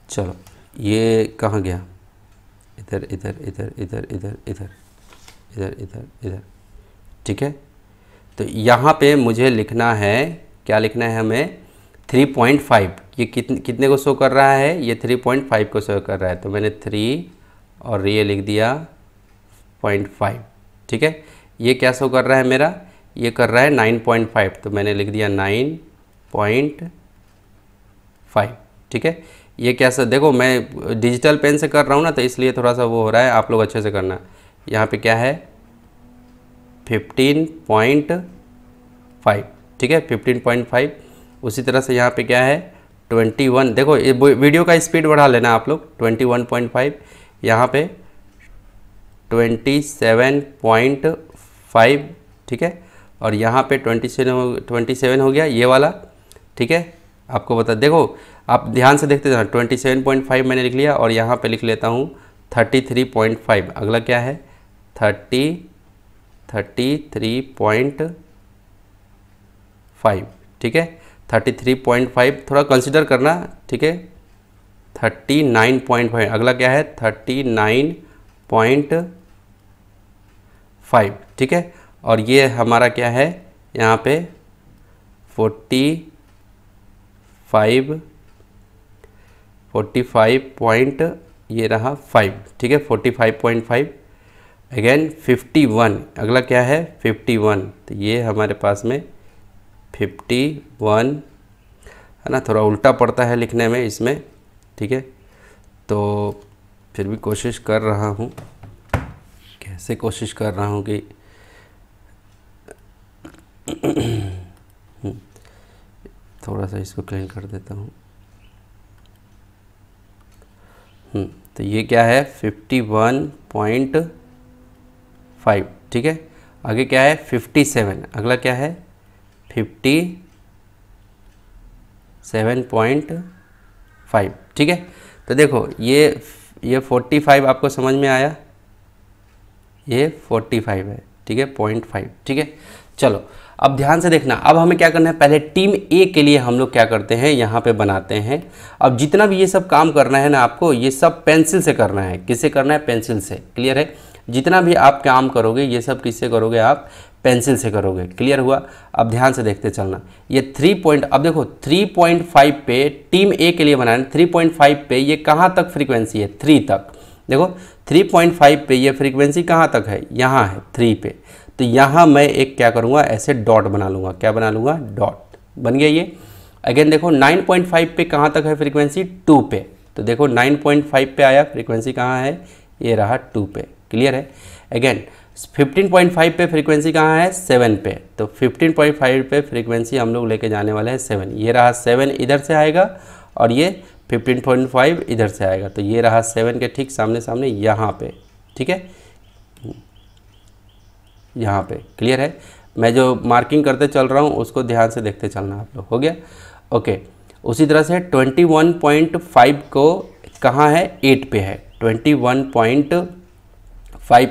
चलो, ये कहाँ गया, इधर इधर इधर इधर इधर इधर इधर इधर इधर। ठीक है, तो यहाँ पे मुझे लिखना है, क्या लिखना है हमें, 3.5। ये कितने को शो कर रहा है, ये 3.5 को शो कर रहा है। तो मैंने 3 और ये लिख दिया 0.5। ठीक है, ये क्या शो कर रहा है मेरा, ये कर रहा है 9.5, तो मैंने लिख दिया 9.5। ठीक है, ये क्या सर, देखो मैं डिजिटल पेन से कर रहा हूँ ना, तो इसलिए थोड़ा सा वो हो रहा है, आप लोग अच्छे से करना। यहाँ पे क्या है 15.5। ठीक है, 15.5। उसी तरह से यहाँ पे क्या है 21। देखो ये वीडियो का स्पीड बढ़ा लेना आप लोग। 21.5, यहाँ पे 27.5। ठीक है, और यहाँ पे 27 हो गया ये वाला। ठीक है, आपको बता, देखो आप ध्यान से देखते जाना। 27.5 मैंने लिख लिया और यहाँ पे लिख लेता हूँ 33.5। अगला क्या है 33.5। ठीक है, 33.5 थोड़ा कंसिडर करना। ठीक है, 39.5। अगला क्या है 39.5। ठीक है, और ये हमारा क्या है यहाँ पे 45 पॉइंट, ये रहा 5। ठीक है, 45.5। अगेन 51। अगला क्या है 51। तो ये हमारे पास में 51 है ना, थोड़ा उल्टा पड़ता है लिखने में इसमें। ठीक है, तो फिर भी कोशिश कर रहा हूँ, कैसे कोशिश कर रहा हूँ कि थोड़ा सा इसको क्लीन कर देता हूँ। तो ये क्या है 51.5। ठीक है, आगे क्या है 57। अगला क्या है 57.5। ठीक है, तो देखो ये 45 आपको समझ में आया, ये 45 है। ठीक है, 0.5। ठीक है, चलो अब ध्यान से देखना। अब हमें क्या करना है, पहले टीम ए के लिए हम लोग क्या करते हैं, यहाँ पे बनाते हैं। अब जितना भी ये सब काम करना है ना आपको, ये सब पेंसिल से करना है। किससे करना है, पेंसिल से। क्लियर है, जितना भी आप काम करोगे ये सब किससे करोगे, आप पेंसिल से करोगे। क्लियर हुआ। अब ध्यान से देखते चलना। ये 3 अब देखो 3.5 पे टीम ए के लिए बनाना। 3.5 पे ये कहाँ तक फ्रीक्वेंसी है, 3 तक। देखो 3.5 पे ये फ्रीक्वेंसी कहाँ तक है, यहाँ है 3 पे। तो यहाँ मैं एक क्या करूँगा, ऐसे डॉट बना लूँगा। क्या बना लूँगा, डॉट बन गया ये। अगेन देखो 9.5 पे कहाँ तक है फ्रीक्वेंसी, 2 पे। तो देखो 9.5 पे आया, फ्रीक्वेंसी कहाँ है, ये रहा 2 पे। क्लियर है। अगेन 15.5 पे फ्रीक्वेंसी कहाँ है, 7 पे, तो 15.5 पे फ्रीक्वेंसी हम लोग लेके जाने वाले हैं 7। ये रहा 7 इधर से आएगा और ये 15.5 इधर से आएगा, तो ये रहा 7 के ठीक सामने सामने यहाँ पे, ठीक है, यहाँ पे। क्लियर है? मैं जो मार्किंग करते चल रहा हूँ उसको ध्यान से देखते चलना आप लोग। हो गया? ओके। उसी तरह से 21.5 को कहाँ है, 8 पे है। 21.5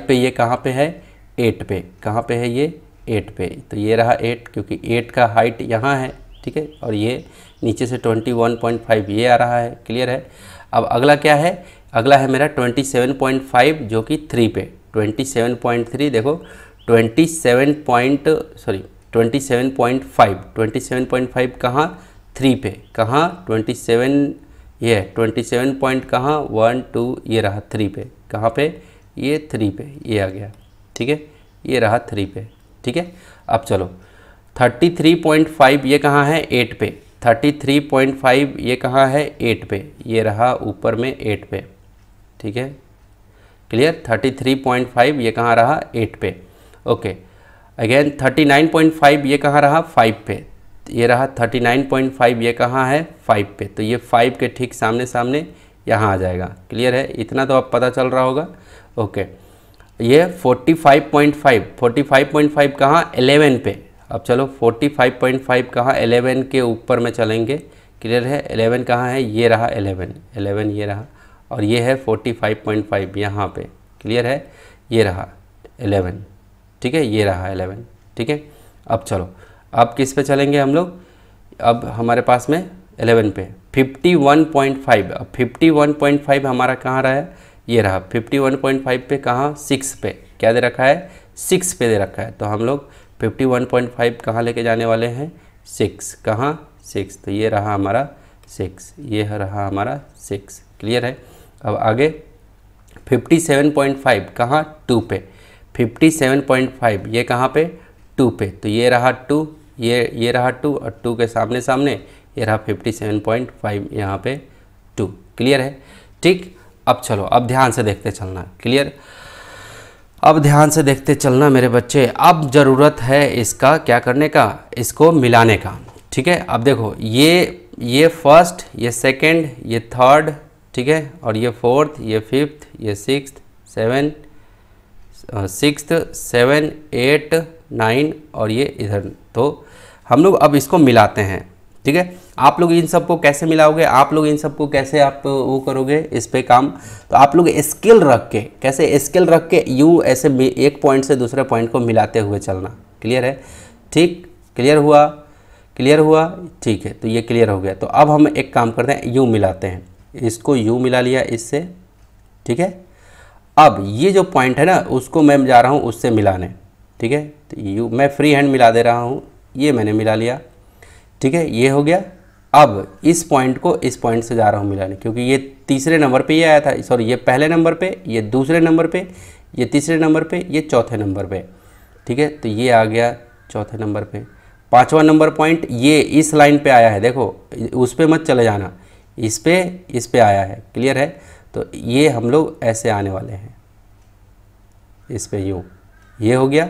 पे ये कहाँ पे है, 8 पे। कहाँ पे है ये, 8 पे। तो ये रहा 8, क्योंकि 8 का हाइट यहाँ है, ठीक है, और ये नीचे से 21.5 ये आ रहा है। क्लियर है? अब अगला क्या है, अगला है मेरा 27.5 जो कि 3 पे। 27.3 देखो 27.5 कहाँ, 3 पे। कहाँ 27, ये 27 पॉइंट कहाँ, 1 2 ये रहा 3 पे। कहाँ पे, ये 3 पे, ये आ गया, ठीक है, ये रहा 3 पे, ठीक है। अब चलो 33.5 ये कहाँ है, 8 पे। 33.5 ये कहाँ है, 8 पे, ये रहा ऊपर में 8 पे, ठीक है, क्लियर। 33.5 ये कहाँ रहा, 8 पे। ओके, अगेन 39.5 ये कहाँ रहा, 5 पे। ये रहा 39.5 ये कहाँ है, 5 पे। तो ये 5 के ठीक सामने सामने यहाँ आ जाएगा। क्लियर है? इतना तो अब पता चल रहा होगा। ओके, ये 45.5 कहाँ, 11 पे। अब चलो 45.5 कहाँ, 11 के ऊपर में चलेंगे। क्लियर है? 11 कहाँ है, ये रहा 11 ये रहा, और ये है 45.5 यहाँ पे। क्लियर है? ये रहा 11, ठीक है, ये रहा 11, ठीक है। अब चलो, अब किस पे चलेंगे हम लोग, अब हमारे पास में 11 पे 51.5। अब 51.5 हमारा कहाँ रहा है, ये रहा 51.5 पे। कहाँ, 6 पे। क्या दे रखा है, 6 पे दे रखा है। तो हम लोग 51.5 कहाँ लेके जाने वाले हैं, 6। कहाँ, 6। तो ये रहा हमारा 6, ये रहा हमारा 6। क्लियर है? अब आगे 57.5 कहाँ, 2 पे। 57.5 ये कहाँ पे, 2 पे। तो ये रहा 2, ये रहा 2, और 2 के सामने सामने ये रहा 57.5 यहाँ पे 2। क्लियर है? ठीक। अब चलो, अब ध्यान से देखते चलना। क्लियर? अब ध्यान से देखते चलना मेरे बच्चे। अब ज़रूरत है इसका क्या करने का, इसको मिलाने का। ठीक है? अब देखो, ये फर्स्ट, ये सेकंड, ये थर्ड, ठीक है, और ये फोर्थ, ये फिफ्थ, ये सिक्स्थ, 7 8 9 और ये इधर। तो हम लोग अब इसको मिलाते हैं। ठीक है? आप लोग इन सबको कैसे मिलाओगे, आप लोग इन सबको कैसे आप वो करोगे इस पे काम, तो आप लोग स्केल रख के, कैसे स्केल रख के यूँ ऐसे एक पॉइंट से दूसरे पॉइंट को मिलाते हुए चलना। क्लियर है? ठीक, क्लियर हुआ? क्लियर हुआ? ठीक है, तो ये क्लियर हो गया। तो अब हम एक काम करते हैं, यूँ मिलाते हैं, इसको यूँ मिला लिया इससे। ठीक है? अब ये जो पॉइंट है ना, उसको मैं जा रहा हूँ उससे मिलाने। ठीक है? तो यू मैं फ्री हैंड मिला दे रहा हूँ, ये मैंने मिला लिया। ठीक है, ये हो गया। अब इस पॉइंट को इस पॉइंट से जा रहा हूँ मिलाने, क्योंकि ये तीसरे नंबर पे ये आया था, सॉरी ये पहले नंबर पे, ये दूसरे नंबर पे, ये तीसरे नंबर पे, ये चौथे नंबर पे। ठीक है? तो ये आ गया चौथे नंबर पे। पांचवा नंबर पॉइंट ये इस लाइन पे आया है, देखो उस पे मत चले जाना, इस पे आया है। क्लियर है? तो ये हम लोग ऐसे आने वाले हैं, इस पे यूँ, ये हो गया।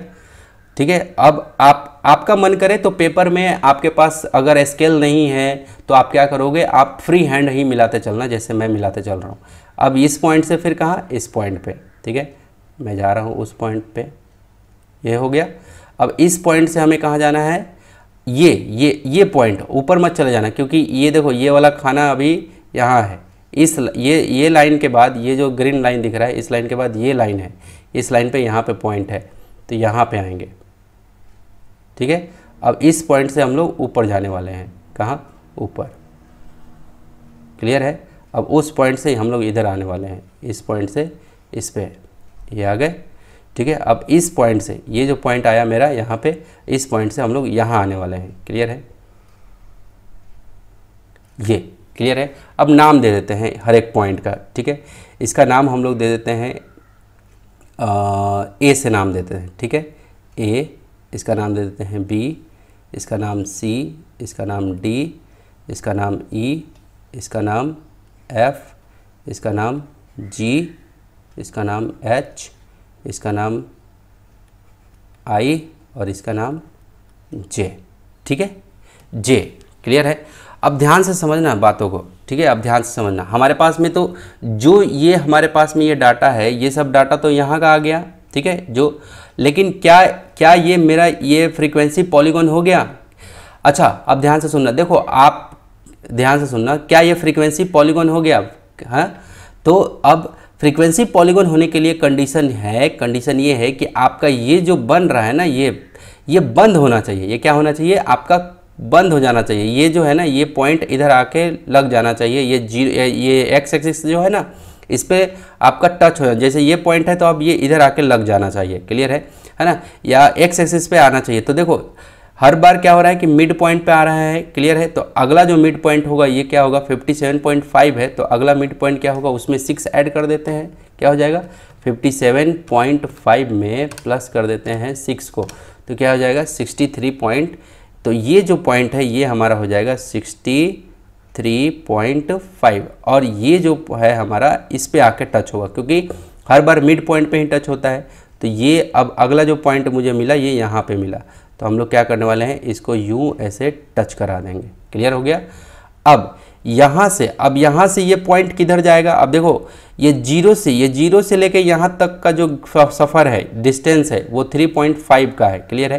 ठीक है? अब आपका मन करे तो पेपर में आपके पास अगर स्केल नहीं है तो आप क्या करोगे, आप फ्री हैंड ही मिलाते चलना, जैसे मैं मिलाते चल रहा हूँ। अब इस पॉइंट से फिर कहाँ, इस पॉइंट पे। ठीक है? मैं जा रहा हूँ उस पॉइंट पे, ये हो गया। अब इस पॉइंट से हमें कहाँ जाना है, ये पॉइंट, ऊपर मत चले जाना, क्योंकि ये देखो ये वाला खाना अभी यहाँ है। इस ये लाइन के बाद, ये जो ग्रीन लाइन दिख रहा है, इस लाइन के बाद ये लाइन है, इस लाइन पे यहाँ पे पॉइंट है, तो यहाँ पे आएंगे। ठीक है? अब इस पॉइंट से हम लोग ऊपर जाने वाले हैं, कहाँ, ऊपर। क्लियर है? अब उस पॉइंट से हम लोग इधर आने वाले हैं, इस पॉइंट से इस पे ये आ गए। ठीक है? अब इस पॉइंट से, ये जो पॉइंट आया मेरा यहाँ पे, इस पॉइंट से हम लोग यहाँ आने वाले हैं। क्लियर है? ये क्लियर है? अब नाम दे देते हैं हर एक पॉइंट का। ठीक है? इसका नाम हम लोग दे देते हैं, ए से नाम देते हैं। ठीक है? ए, इसका नाम दे देते हैं बी, इसका नाम सी, इसका नाम डी, इसका नाम ई, इसका नाम एफ, इसका नाम जी, इसका नाम एच, इसका नाम I और इसका नाम J, ठीक है, J, क्लियर है। अब ध्यान से समझना बातों को, ठीक है, अब ध्यान से समझना। हमारे पास में तो जो ये हमारे पास में ये डाटा है, ये सब डाटा तो यहाँ का आ गया, ठीक है, जो, लेकिन क्या ये मेरा ये फ्रीक्वेंसी पॉलीगॉन हो गया? अच्छा, अब ध्यान से सुनना, देखो आप ध्यान से सुनना, क्या ये फ्रीक्वेंसी पॉलीगॉन हो गया? हाँ, तो अब फ्रीक्वेंसी पॉलीगॉन होने के लिए कंडीशन ये है कि आपका ये जो बन रहा है ना, ये बंद होना चाहिए। ये क्या होना चाहिए? आपका बंद हो जाना चाहिए। ये जो है ना, ये पॉइंट इधर आके लग जाना चाहिए। ये एक्स एक्सिस जो है ना, इस पे आपका टच हो, जैसे ये पॉइंट है तो अब ये इधर आके लग जाना चाहिए, क्लियर है ना, या एक्स एक्सिस पे आना चाहिए। तो देखो हर बार क्या हो रहा है कि मिड पॉइंट पे आ रहा है, क्लियर है। तो अगला जो मिड पॉइंट होगा ये क्या होगा? 57.5 है, तो अगला मिड पॉइंट क्या होगा? उसमें 6 ऐड कर देते हैं, क्या हो जाएगा? 57.5 में प्लस कर देते हैं 6 को, तो क्या हो जाएगा? 63 पॉइंट। तो ये जो पॉइंट है ये हमारा हो जाएगा 63.5, और ये जो है हमारा इस पे आके टच होगा, क्योंकि हर बार मिड पॉइंट पे ही टच होता है। तो ये अब अगला जो पॉइंट मुझे मिला ये यहाँ पे मिला, तो हम लोग क्या करने वाले हैं, इसको यूं ऐसे टच करा देंगे, क्लियर हो गया। अब यहाँ से ये पॉइंट किधर जाएगा? अब देखो ये जीरो से लेके यहाँ तक का जो सफ़र है, डिस्टेंस है, वो 3.5 का है, क्लियर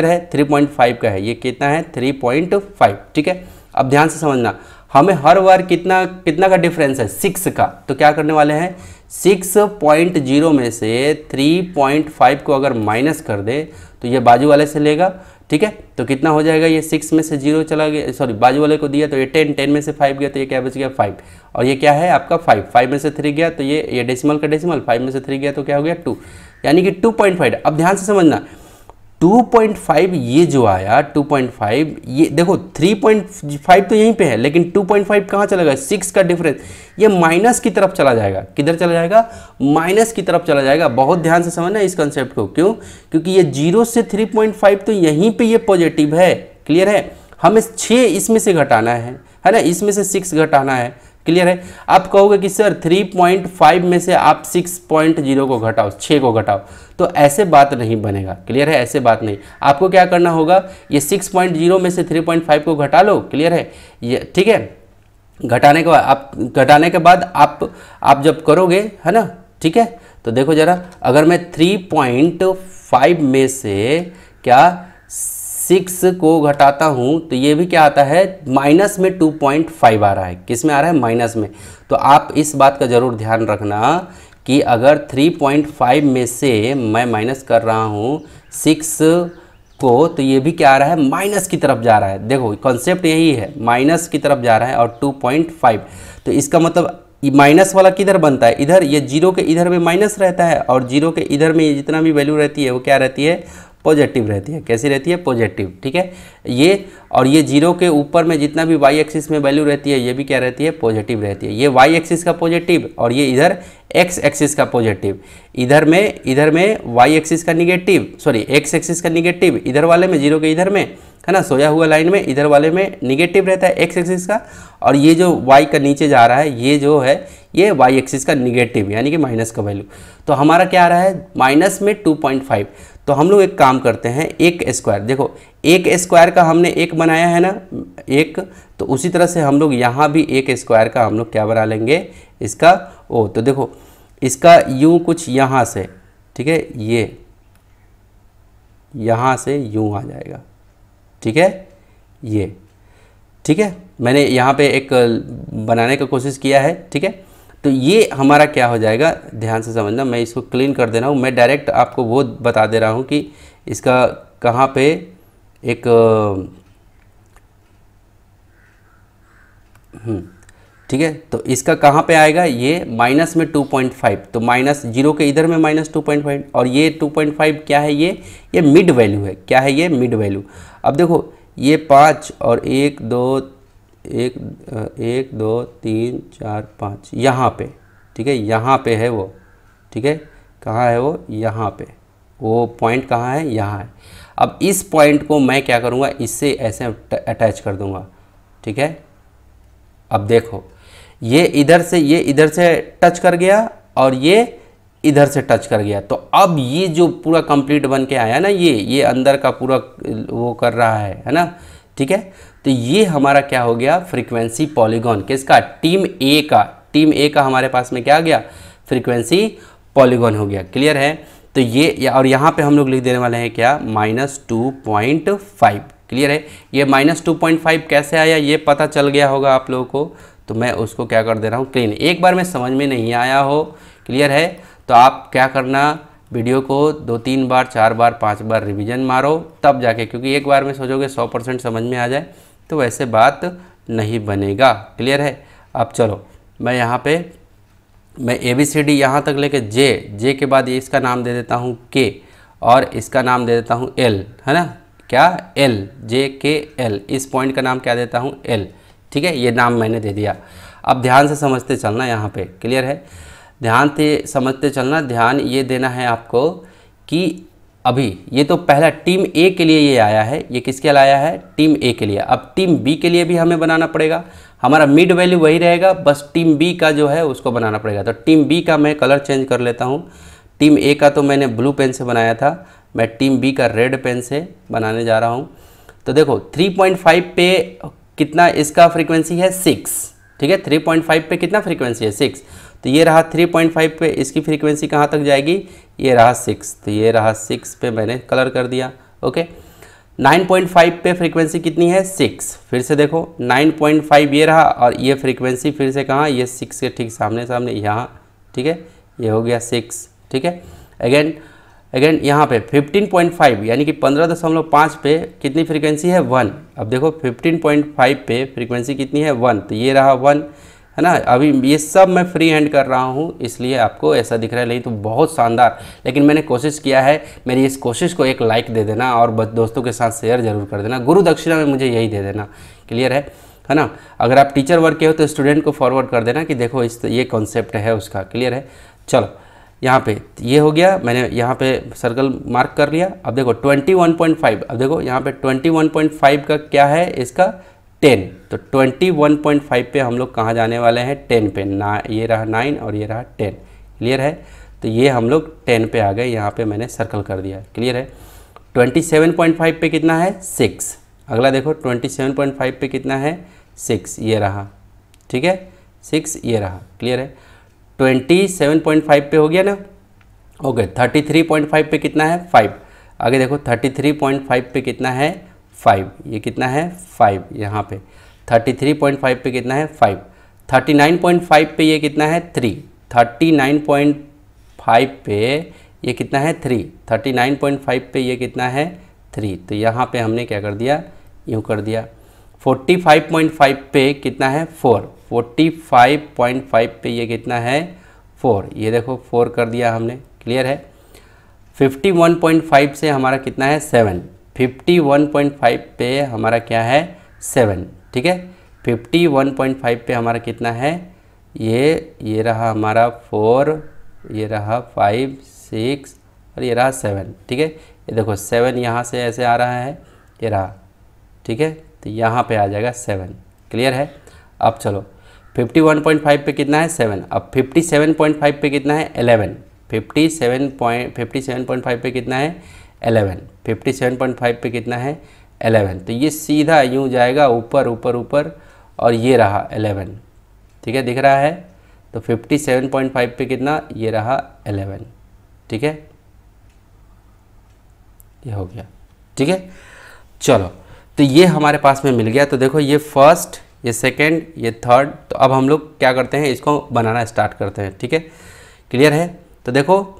है 3.5 का है। ये कितना है? 3.5, ठीक है। अब ध्यान से समझना, हमें हर बार कितना का डिफरेंस है? 6 का। तो क्या करने वाले हैं, 6.0 में से 3.5 को अगर माइनस कर दे तो ये बाजू वाले से लेगा, ठीक है। तो कितना हो जाएगा? ये 6 में से 0 चला गया, सॉरी बाजू वाले को दिया तो ये 10 में से 5 गया, तो ये क्या बच गया? 5। और ये क्या है आपका? 5 में से 3 गया, तो ये डेसिमल का डेसिमल, 5 में से 3 गया तो क्या हो गया? 2, यानी कि 2.5। अब ध्यान से समझना, 2.5 ये जो आया 2.5, ये देखो 3.5 तो यहीं पे है, लेकिन 2.5 कहाँ चला गया? 6 का डिफरेंस, ये माइनस की तरफ चला जाएगा। किधर चला जाएगा? माइनस की तरफ चला जाएगा। बहुत ध्यान से समझना इस कंसेप्ट को। क्यों? क्योंकि ये 0 से 3.5 तो यहीं पे ये पॉजिटिव है, क्लियर है। हमें 6 इसमें से घटाना है ना, इसमें से 6 घटाना है, क्लियर है। आप कहोगे कि सर 3.5 में से आप 6.0 को घटाओ, 6 को घटाओ, तो ऐसे बात नहीं बनेगा, क्लियर है, ऐसे बात नहीं। आपको क्या करना होगा, ये 6.0 में से 3.5 को घटा लो, क्लियर है ये, ठीक है। घटाने के बाद आप जब करोगे, है ना, ठीक है। तो देखो जरा, अगर मैं 3.5 में से क्या 6 को घटाता हूँ तो ये भी क्या आता है? माइनस में 2.5 आ रहा है। किस में आ रहा है? माइनस में। तो आप इस बात का ज़रूर ध्यान रखना कि अगर 3.5 में से मैं माइनस कर रहा हूँ 6 को, तो ये भी क्या आ रहा है? माइनस की तरफ जा रहा है। देखो कॉन्सेप्ट यही है, माइनस की तरफ जा रहा है, और 2.5, तो इसका मतलब माइनस वाला किधर बनता है? इधर। ये 0 के इधर में माइनस रहता है, और 0 के इधर में जितना भी वैल्यू रहती है वो क्या रहती है? पॉजिटिव रहती है। कैसी रहती है? पॉजिटिव, ठीक है। ये और ये 0 के ऊपर में जितना भी वाई एक्सिस में वैल्यू रहती है ये भी क्या रहती है? पॉजिटिव रहती है। ये वाई एक्सिस का पॉजिटिव, और ये इधर एक्स एक्सिस का पॉजिटिव। इधर में वाई एक्सिस का निगेटिव, सॉरी एक्स एक्सिस का निगेटिव, इधर वाले में 0 के इधर में, है ना, सोया हुआ लाइन में इधर वाले में निगेटिव रहता है एक्स एक्सिस का, और ये जो वाई का नीचे जा रहा है ये जो है ये वाई एक्सिस का निगेटिव, यानी कि माइनस का वैल्यू। तो हमारा क्या आ रहा है? माइनस में 2.5। तो हम लोग एक काम करते हैं, एक स्क्वायर, देखो एक स्क्वायर का हमने एक बनाया है ना, एक, तो उसी तरह से हम लोग यहाँ भी एक स्क्वायर का हम लोग क्या बना लेंगे? इसका ओ, तो देखो इसका यूँ कुछ यहाँ से, ठीक है, ये यहाँ से यूँ आ जाएगा, ठीक है, ये, ठीक है। मैंने यहाँ पे एक बनाने का कोशिश किया है, ठीक है। तो ये हमारा क्या हो जाएगा? ध्यान से समझना, मैं इसको क्लीन कर दे रहा हूँ। मैं डायरेक्ट आपको वो बता दे रहा हूँ कि इसका कहाँ पे एक ठीक है, तो इसका कहाँ पे आएगा? ये माइनस में 2.5, तो माइनस 0 के इधर में माइनस 2.5, और ये 2.5 क्या है? ये मिड वैल्यू है। क्या है ये? Mid value. अब देखो ये 5 और 1 2 3 4 5 यहाँ पे, ठीक है, यहाँ पे है वो, ठीक है, कहाँ है वो? यहाँ पे, वो पॉइंट कहाँ है? यहाँ है। अब इस पॉइंट को मैं क्या करूँगा? इससे ऐसे अटैच कर दूँगा, ठीक है। अब देखो ये इधर से टच कर गया, और ये इधर से टच कर गया। तो अब ये जो पूरा कंप्लीट बन के आया ना, ये अंदर का पूरा वो कर रहा है ना, ठीक है। तो ये हमारा क्या हो गया, फ्रीक्वेंसी पॉलीगॉन किसका, टीम ए का। टीम ए का हमारे पास में क्या आ गया, फ्रीक्वेंसी पॉलीगॉन हो गया। क्लियर है। तो ये और यहाँ पे हम लोग लिख देने वाले हैं क्या, -2.5। क्लियर है। ये -2.5 कैसे आया ये पता चल गया होगा आप लोगों को, तो मैं उसको क्या कर दे रहा हूँ क्लीन। एक बार में समझ में नहीं आया हो, क्लियर है, तो आप क्या करना, वीडियो को 2-3 बार 4 बार 5 बार रिवीजन मारो, तब जाके, क्योंकि एक बार में सोचोगे 100% समझ में आ जाए तो वैसे बात नहीं बनेगा। क्लियर है। अब चलो मैं यहाँ पे मैं ABCD यहाँ तक लेके जे के बाद ये इसका नाम दे देता हूँ K और इसका नाम दे देता हूँ L, है ना, क्या L, JKL, इस पॉइंट का नाम क्या देता हूँ L। ठीक है, ये नाम मैंने दे दिया। अब ध्यान से समझते चलना यहाँ पे। क्लियर है, ध्यान से समझते चलना। ध्यान ये देना है आपको कि अभी ये तो पहला टीम ए के लिए ये आया है, ये किसके लिए आया है, टीम ए के लिए। अब टीम बी के लिए भी हमें बनाना पड़ेगा, हमारा मिड वैल्यू वही रहेगा, बस टीम बी का जो है उसको बनाना पड़ेगा। तो टीम बी का मैं कलर चेंज कर लेता हूँ। टीम ए का तो मैंने ब्लू पेन से बनाया था, मैं टीम बी का रेड पेन से बनाने जा रहा हूँ। तो देखो 3.5 पे कितना इसका फ्रीक्वेंसी है, 6। ठीक है, 3.5 पे कितना फ्रीक्वेंसी है, 6। तो ये रहा 3.5 पे, इसकी फ्रीक्वेंसी कहाँ तक जाएगी, ये रहा 6। तो ये रहा 6 पे मैंने कलर कर दिया। ओके, 9.5 पे फ्रीक्वेंसी कितनी है, 6। फिर से देखो 9.5 ये रहा, और ये फ्रीक्वेंसी फिर से कहाँ, ये 6 के ठीक सामने सामने यहाँ। ठीक है, ये हो गया 6। ठीक है, अगेन यहाँ पे 15.5 यानी कि 15.5 पे कितनी फ्रीक्वेंसी है, 1। अब देखो 15.5 पे फ्रीक्वेंसी कितनी है, 1। तो ये रहा 1, है ना। अभी ये सब मैं फ्री हैंड कर रहा हूँ इसलिए आपको ऐसा दिख रहा है, नहीं तो बहुत शानदार। लेकिन मैंने कोशिश किया है, मेरी इस कोशिश को एक लाइक दे देना और दोस्तों के साथ शेयर जरूर कर देना। गुरु दक्षिणा में मुझे यही दे देना। क्लियर है ना। अगर आप टीचर वर्क के हो तो स्टूडेंट को फॉरवर्ड कर देना कि देखो ये कॉन्सेप्ट है उसका। क्लियर है। चलो यहाँ पे ये हो गया, मैंने यहाँ पे सर्कल मार्क कर लिया। अब देखो 21.5, अब देखो यहाँ पे 21.5 का क्या है, इसका 10। तो 21.5 पे हम लोग कहाँ जाने वाले हैं, 10 पे ना। ये रहा 9 और ये रहा 10। क्लियर है। तो ये हम लोग 10 पे आ गए, यहाँ पे मैंने सर्कल कर दिया। क्लियर है। 27.5 पे कितना है, 6। अगला देखो 27.5 पे कितना है, 6। ये रहा, ठीक है, 6 ये रहा। क्लियर है। 27.5 पे हो गया ना। ओके, 33.5 पे कितना है, 5। आगे देखो 33.5 पे कितना है, 5। ये कितना है, 5 यहाँ पे। 33.5 पे कितना है, 5। 39.5 पे ये कितना है, 3। 39.5 पे ये कितना है, 3। 39.5 पे ये कितना है, 3। तो यहाँ पे हमने क्या कर दिया, यूँ कर दिया। 45.5 पे कितना है, 4। 45.5 पे ये कितना है, 4। ये देखो 4 कर दिया हमने। क्लियर है। 51.5 से हमारा कितना है, 7। 51.5 पे हमारा क्या है, 7। ठीक है, 51.5 पे हमारा कितना है, ये रहा हमारा 4, ये रहा 5, 6 और ये रहा 7। ठीक है, ये देखो 7 यहाँ से ऐसे आ रहा है, ये रहा। ठीक है, तो यहाँ पे आ जाएगा 7। क्लियर है। अब चलो 51.5 पे कितना है, 7। अब 57.5 पे कितना है, 11। 57.5 पे कितना है, 11। 57.5 पे कितना है, 11। तो ये सीधा यूँ जाएगा ऊपर ऊपर ऊपर, और ये रहा 11। ठीक है, दिख रहा है। तो 57.5 पे कितना, ये रहा 11। ठीक है, ये हो गया। ठीक है, चलो तो ये हमारे पास में मिल गया। तो देखो ये फर्स्ट, ये सेकंड, ये थर्ड। तो अब हम लोग क्या करते हैं, इसको बनाना स्टार्ट करते हैं। ठीक है, क्लियर है। तो देखो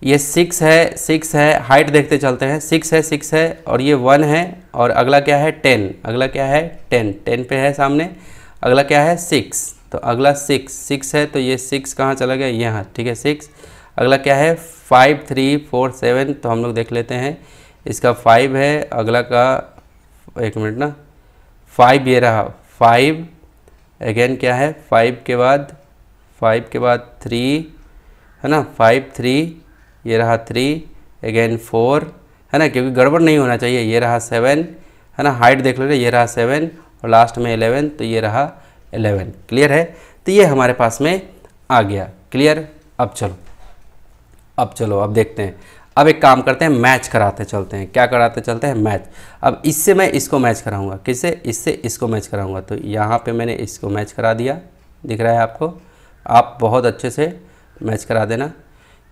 ये 6 है, 6 है, हाइट देखते चलते हैं। 6 है, 6 है, और ये 1 है, और अगला क्या है, 10। अगला क्या है, 10। 10 पे है सामने। अगला क्या है, 6। तो अगला 6 है, तो ये 6 कहाँ चला गया, यहाँ। ठीक है, 6। अगला क्या है, 5, 3, 4, 7। तो हम लोग देख लेते हैं, इसका 5 है। अगला का, एक मिनट ना, 5 ये रहा, 5। अगेन क्या है, 5 के बाद 3, है ना। 5, 3, ये रहा 3। अगेन 4, है ना, क्योंकि गड़बड़ नहीं होना चाहिए। ये रहा 7, है ना, हाइट देख लो, ये रहा 7, और लास्ट में 11। तो ये रहा 11। क्लियर है। तो ये हमारे पास में आ गया। क्लियर। अब चलो अब चलो अब देखते हैं। अब एक काम करते हैं, मैच कराते चलते हैं। क्या कराते चलते हैं? मैच। अब इससे मैं इसको मैच कराऊंगा, किससे? इससे इसको मैच कराऊंगा। तो यहाँ पे मैंने इसको मैच करा दिया, दिख रहा है आपको? आप बहुत अच्छे से मैच करा देना,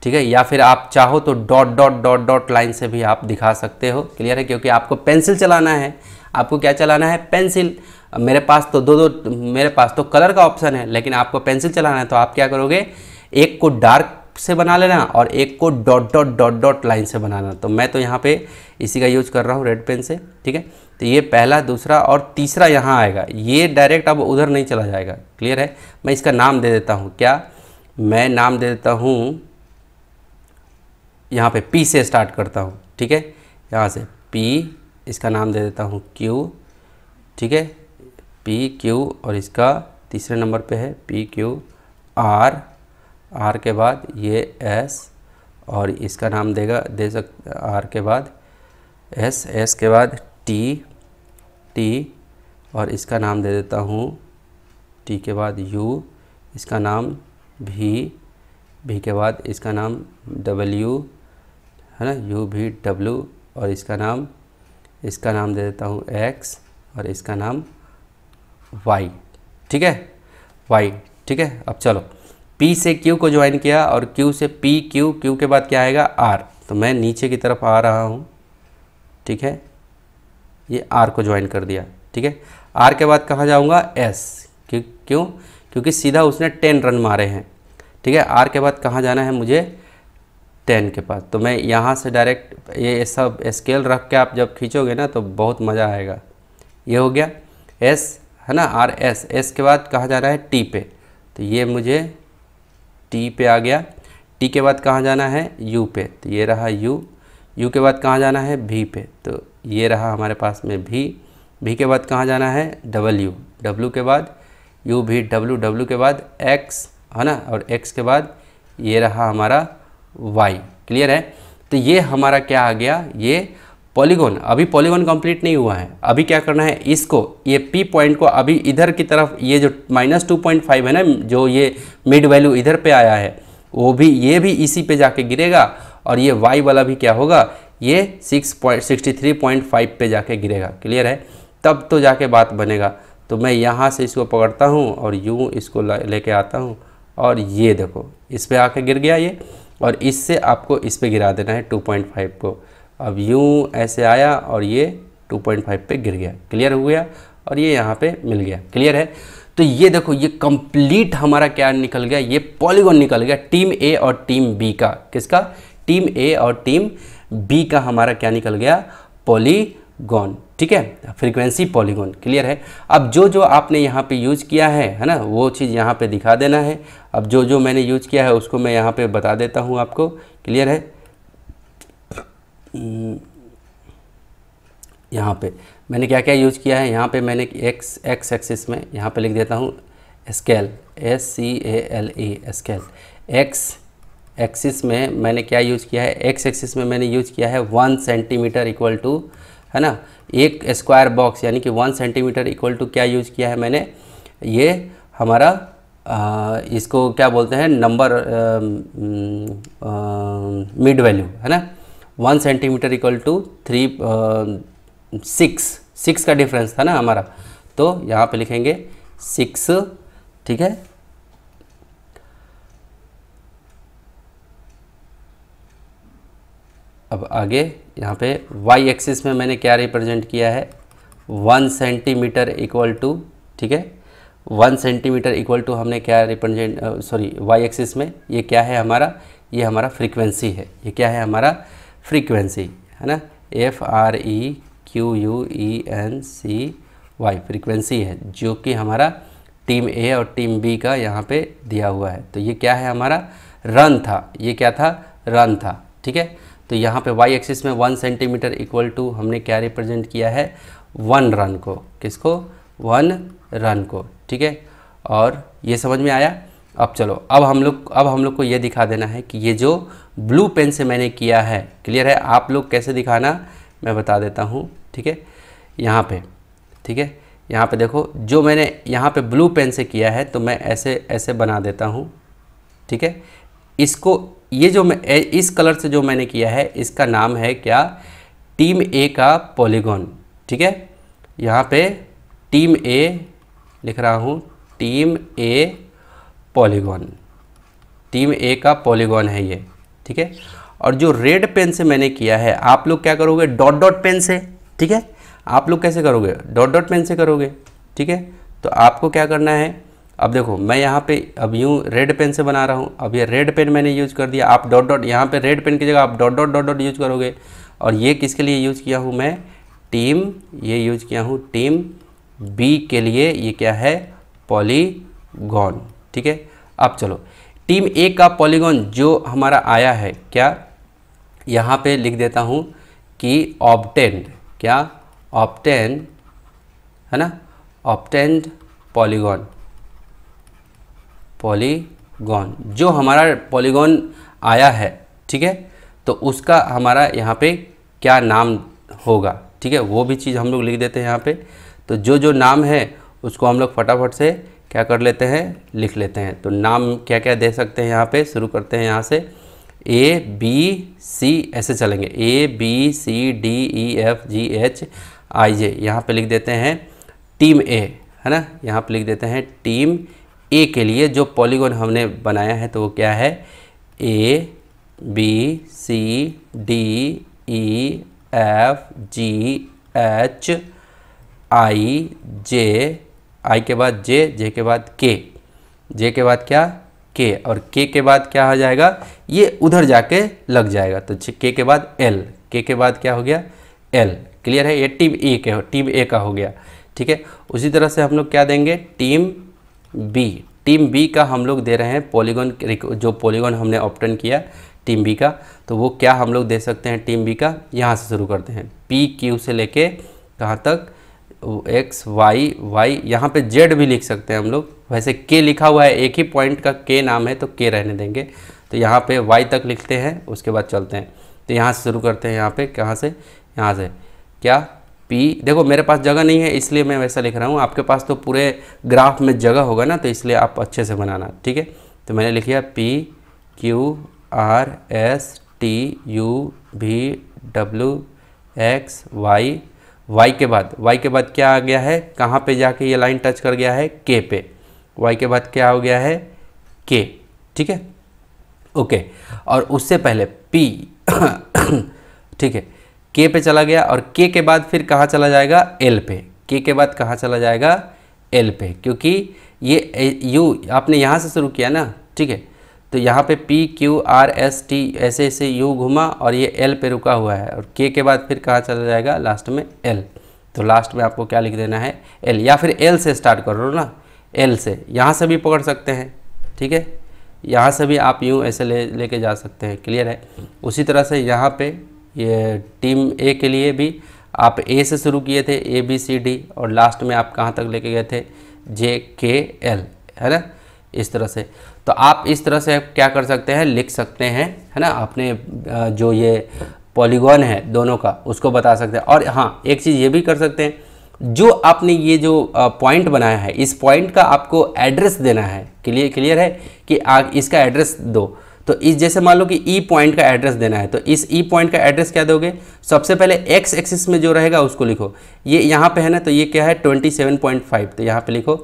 ठीक है। या फिर आप चाहो तो dot dot dot dot line से भी आप दिखा सकते हो, क्लियर है? क्योंकि आपको पेंसिल चलाना है। आपको क्या चलाना है? पेंसिल। मेरे पास तो मेरे पास तो कलर का ऑप्शन है, लेकिन आपको पेंसिल चलाना है। तो आप क्या करोगे, एक को डार्क से बना लेना और एक co dot dot dot dot line से बनाना। तो मैं तो यहाँ पे इसी का यूज कर रहा हूँ, रेड पेन से, ठीक है। तो ये पहला, दूसरा और तीसरा यहाँ आएगा। ये डायरेक्ट अब उधर नहीं चला जाएगा, क्लियर है? मैं इसका नाम दे देता हूँ। क्या? मैं नाम दे देता हूँ, यहाँ पे पी से स्टार्ट करता हूँ, ठीक है। यहाँ से पी, इसका नाम दे देता हूँ क्यू, ठीक है। पी क्यू, और इसका तीसरे नंबर पे है पी क्यू आर, आर के बाद ये एस, और इसका नाम दे सकते आर के बाद एस, एस के बाद टी, टी, और इसका नाम दे देता हूँ टी के बाद यू, इसका नाम भी, भी के बाद इसका नाम डब्ल्यू, है ना, यू भी डब्ल्यू, और इसका नाम दे देता हूँ एक्स, और इसका नाम वाई, ठीक है, वाई, ठीक है। अब चलो, P से Q को ज्वाइन किया और Q से P, Q, Q के बाद क्या आएगा? R। तो मैं नीचे की तरफ आ रहा हूँ, ठीक है, ये R को ज्वाइन कर दिया, ठीक है। R के बाद कहाँ जाऊँगा? S। क्यों? क्योंकि सीधा उसने 10 रन मारे हैं, ठीक है। R के बाद कहाँ जाना है मुझे? 10 के पास। तो मैं यहाँ से डायरेक्ट ये सब स्केल रख के आप जब खींचोगे ना तो बहुत मज़ा आएगा। ये हो गया S, है ना, R S। S के बाद कहाँ जाना है? T पे। तो ये मुझे T पे आ गया। T के बाद कहाँ जाना है? U पे। तो ये रहा U। U के बाद कहाँ जाना है? V पे। तो ये रहा हमारे पास में V। V के बाद कहाँ जाना है? W। W के बाद U V W। W के बाद X, है ना, और X के बाद ये रहा हमारा Y। क्लियर है? तो ये हमारा क्या आ गया? ये पॉलीगॉन। अभी पॉलीगॉन कंप्लीट नहीं हुआ है। अभी क्या करना है? इसको, ये P पॉइंट को अभी इधर की तरफ, ये जो -2.5 है ना, जो ये मिड वैल्यू इधर पे आया है, वो भी, ये भी इसी पे जाके गिरेगा, और ये Y वाला भी क्या होगा? ये 63.5 पे जाके गिरेगा। क्लियर है? तब तो जाके बात बनेगा। तो मैं यहाँ से इसको पकड़ता हूँ और यूँ इसको लेके आता हूँ, और ये देखो इस पर आके गिर गया ये, और इससे आपको इस पे गिरा देना है 2.5 को। अब यूँ ऐसे आया और ये 2.5 पे गिर गया। क्लियर हो गया? और ये यहाँ पे मिल गया। क्लियर है? तो ये देखो, ये कंप्लीट हमारा क्या निकल गया? ये पॉलीगॉन निकल गया टीम ए और टीम बी का। किसका? टीम ए और टीम बी का हमारा क्या निकल गया? पॉलीगॉन। ठीक है, फ्रीक्वेंसी पॉलीगॉन। क्लियर है? अब जो जो आपने यहाँ पे यूज किया है ना, वो चीज़ यहाँ पे दिखा देना है। अब जो जो मैंने यूज किया है उसको मैं यहाँ पे बता देता हूँ आपको। क्लियर है? यहाँ पे मैंने क्या क्या यूज किया है, यहाँ पे मैंने एक्स एक्सिस में यहाँ पे लिख देता हूँ scale, SCALE scale. X axis में मैंने क्या यूज किया है? एक्स एक्सिस में मैंने यूज किया है 1 सेंटीमीटर इक्वल टू, है ना, एक स्क्वायर बॉक्स, यानी कि 1 सेंटीमीटर इक्वल टू क्या यूज किया है मैंने? ये हमारा इसको क्या बोलते हैं? नंबर मिड वैल्यू, है ना। 1 सेंटीमीटर इक्वल टू 6 का डिफरेंस था ना हमारा, तो यहाँ पे लिखेंगे 6। ठीक है, अब आगे यहाँ पे वाई एक्सिस में मैंने क्या रिप्रेजेंट किया है? 1 सेंटीमीटर इक्वल टू, ठीक है, 1 सेंटीमीटर इक्वल टू हमने क्या रिप्रेजेंट, सॉरी, वाई एक्सिस में ये क्या है हमारा? ये हमारा फ्रीक्वेंसी है। ये क्या है हमारा? फ्रीक्वेंसी, है ना, FREQUENCY, फ्रीक्वेंसी है, जो कि हमारा टीम ए और टीम बी का यहाँ पे दिया हुआ है। तो ये क्या है हमारा? रन था। ये क्या था? रन था। ठीक है, तो यहाँ पे वाई एक्सिस में 1 सेंटीमीटर इक्वल टू हमने क्या रिप्रेजेंट किया है? 1 रन को। किसको? 1 रन को। ठीक है, और ये समझ में आया? अब चलो, अब हम लोग को ये दिखा देना है कि ये जो ब्लू पेन से मैंने किया है, क्लियर है? आप लोग कैसे दिखाना मैं बता देता हूँ। ठीक है, यहाँ पे, ठीक है, यहाँ पे देखो, जो मैंने यहाँ पे ब्लू पेन से किया है तो मैं ऐसे ऐसे बना देता हूँ। ठीक है, इसको ये जो मैं इस कलर से जो मैंने किया है इसका नाम है क्या, टीम ए का पॉलीगॉन। ठीक है, यहाँ पे टीम ए लिख रहा हूँ, टीम ए पॉलीगॉन, टीम ए का पॉलीगॉन है ये। ठीक है, और जो रेड पेन से मैंने किया है, आप लोग क्या करोगे, डॉट डॉट पेन से। ठीक है, आप लोग कैसे करोगे, डॉट डॉट पेन से करोगे। ठीक है, तो आपको क्या करना है, अब देखो मैं यहाँ पे अब यूँ रेड पेन से बना रहा हूँ, अब ये रेड पेन मैंने यूज़ कर दिया, आप डॉट डॉट यहाँ पे रेड पेन की जगह आप dot dot dot dot use करोगे। और ये किसके लिए यूज़ किया हूँ मैं, टीम, ये यूज़ किया हूँ टीम बी के लिए, ये क्या है, पॉलीगॉन। ठीक है, अब चलो टीम ए का पॉलीगॉन जो हमारा आया है क्या, यहाँ पे लिख देता हूँ कि ऑब्टेन्ड, क्या, ऑब्टेन है ना, ऑब्टेन्ड पॉलीगॉन, पॉलीगॉन जो हमारा पॉलीगॉन आया है। ठीक है, तो उसका हमारा यहाँ पे क्या नाम होगा। ठीक है, वो भी चीज़ हम लोग लिख देते हैं यहाँ पे। तो जो जो नाम है उसको हम लोग फटाफट से क्या कर लेते हैं, लिख लेते हैं। तो नाम क्या क्या दे सकते हैं यहाँ पे, शुरू करते हैं यहाँ से, ए बी सी ऐसे चलेंगे, A B C D E F G H I J. यहाँ पे लिख देते हैं टीम ए, है ना, यहाँ पे लिख देते हैं टीम ए के लिए जो पॉलीगॉन हमने बनाया है, तो वो क्या है, A B C D E F G H I J, I के बाद जे, जे के बाद के, जे के बाद क्या, के, और के बाद क्या हो जाएगा, ये उधर जाके लग जाएगा। तो के के बाद एल, के बाद क्या हो गया, एल। क्लियर है, ये टीम ए के, टीम ए का हो गया। ठीक है, उसी तरह से हम लोग क्या देंगे, टीम बी, टीम बी का हम लोग दे रहे हैं पॉलीगॉन, जो पॉलीगॉन हमने ऑब्टेन किया टीम बी का, तो वो क्या हम लोग दे सकते हैं टीम बी का, यहाँ से शुरू करते हैं, पी क्यू से लेके कहाँ तक, एक्स वाई, वाई यहाँ पे जेड भी लिख सकते हैं हम लोग। वैसे के लिखा हुआ है, एक ही पॉइंट का के नाम है तो के रहने देंगे। तो यहाँ पे वाई तक लिखते हैं, उसके बाद चलते हैं। तो यहाँ से शुरू करते हैं, यहाँ पे कहाँ से, यहाँ से क्या, पी, देखो मेरे पास जगह नहीं है इसलिए मैं वैसा लिख रहा हूँ, आपके पास तो पूरे ग्राफ में जगह होगा ना, तो इसलिए आप अच्छे से बनाना। ठीक है, तो मैंने लिख लिया P Q R S T U V W X Y, Y के बाद क्या आ गया है, कहाँ पे जाके ये लाइन टच कर गया है, के पे, वाई के बाद क्या हो गया है, के। ठीक है, ओके, और उससे पहले पी ठीक है, के पे चला गया, और के बाद फिर कहाँ चला जाएगा, एल पे, के बाद कहाँ चला जाएगा, एल पे, क्योंकि ये यू आपने यहाँ से शुरू किया ना। ठीक है, तो यहाँ पे P Q R S T ऐसे ऐसे यू घुमा और ये एल पे रुका हुआ है, और के बाद फिर कहाँ चला जाएगा, लास्ट में एल। तो लास्ट में आपको क्या लिख देना है, एल, या फिर एल से स्टार्ट करो ना, एल से, यहाँ से भी पकड़ सकते हैं। ठीक है, यहाँ से भी आप यूँ ऐसे लेके जा सकते हैं। क्लियर है, उसी तरह से यहाँ पे ये टीम ए के लिए भी आप ए से शुरू किए थे, ए बी सी डी, और लास्ट में आप कहाँ तक लेके गए थे, जे के एल, है ना, इस तरह से। तो आप इस तरह से क्या कर सकते हैं, लिख सकते हैं, है ना, अपने जो ये पॉलीगॉन है दोनों का उसको बता सकते हैं। और हाँ, एक चीज़ ये भी कर सकते हैं, जो आपने ये जो पॉइंट बनाया है, इस पॉइंट का आपको एड्रेस देना है। क्लियर है कि इसका एड्रेस दो। तो इस जैसे मान लो कि ई पॉइंट का एड्रेस देना है, तो इस ई पॉइंट का एड्रेस क्या दोगे, सबसे पहले एक्स एक्सिस में जो रहेगा उसको लिखो। ये यहाँ पे है ना, तो ये क्या है 27.5, तो यहाँ पे लिखो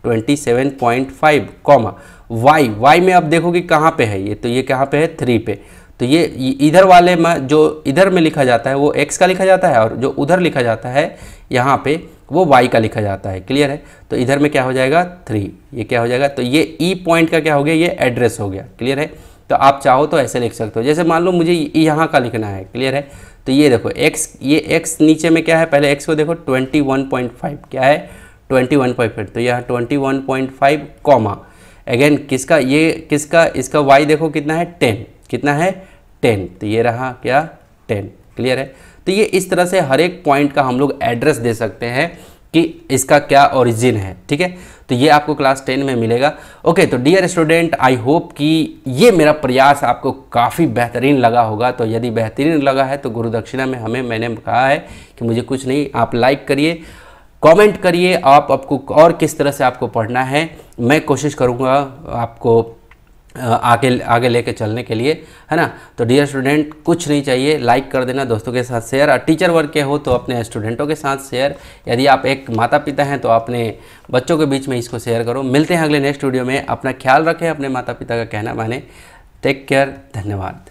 27.5 कॉमा वाई में अब देखो कि कहाँ पे है ये, तो ये कहाँ पे है 3 पे। तो ये इधर वाले में जो इधर में लिखा जाता है वो x का लिखा जाता है, और जो उधर लिखा जाता है यहाँ पे वो y का लिखा जाता है। क्लियर है, तो इधर में क्या हो जाएगा 3, ये क्या हो जाएगा, तो ये ई पॉइंट का क्या हो गया, ये एड्रेस हो गया। क्लियर है, तो आप चाहो तो ऐसे लिख सकते हो, जैसे मान लो मुझे यहाँ का लिखना है। क्लियर है, तो ये देखो x, ये x नीचे में क्या है, पहले x को देखो 21.5, क्या है 21.5, तो यहाँ 21.5 कॉमा अगेन किसका, ये किसका, इसका y देखो कितना है 10, कितना है 10, तो ये रहा क्या 10। क्लियर है, तो ये इस तरह से हर एक पॉइंट का हम लोग एड्रेस दे सकते हैं कि इसका क्या ओरिजिन है। ठीक है, तो ये आपको क्लास 10 में मिलेगा। ओके, तो डियर स्टूडेंट, आई होप कि ये मेरा प्रयास आपको काफ़ी बेहतरीन लगा होगा। तो यदि बेहतरीन लगा है तो गुरु दक्षिणा में मैंने कहा है कि मुझे कुछ नहीं, आप लाइक करिए, कमेंट करिए, आपको और किस तरह से आपको पढ़ना है, मैं कोशिश करूँगा आपको आगे आगे लेके चलने के लिए, है ना। तो डियर स्टूडेंट, कुछ नहीं चाहिए, लाइक कर देना, दोस्तों के साथ शेयर, और टीचर वर्ग के हो तो अपने स्टूडेंटों के साथ शेयर, यदि आप एक माता पिता हैं तो अपने बच्चों के बीच में इसको शेयर करो। मिलते हैं अगले नेक्स्ट वीडियो में, अपना ख्याल रखें, अपने माता पिता का कहना माने। टेक केयर, धन्यवाद।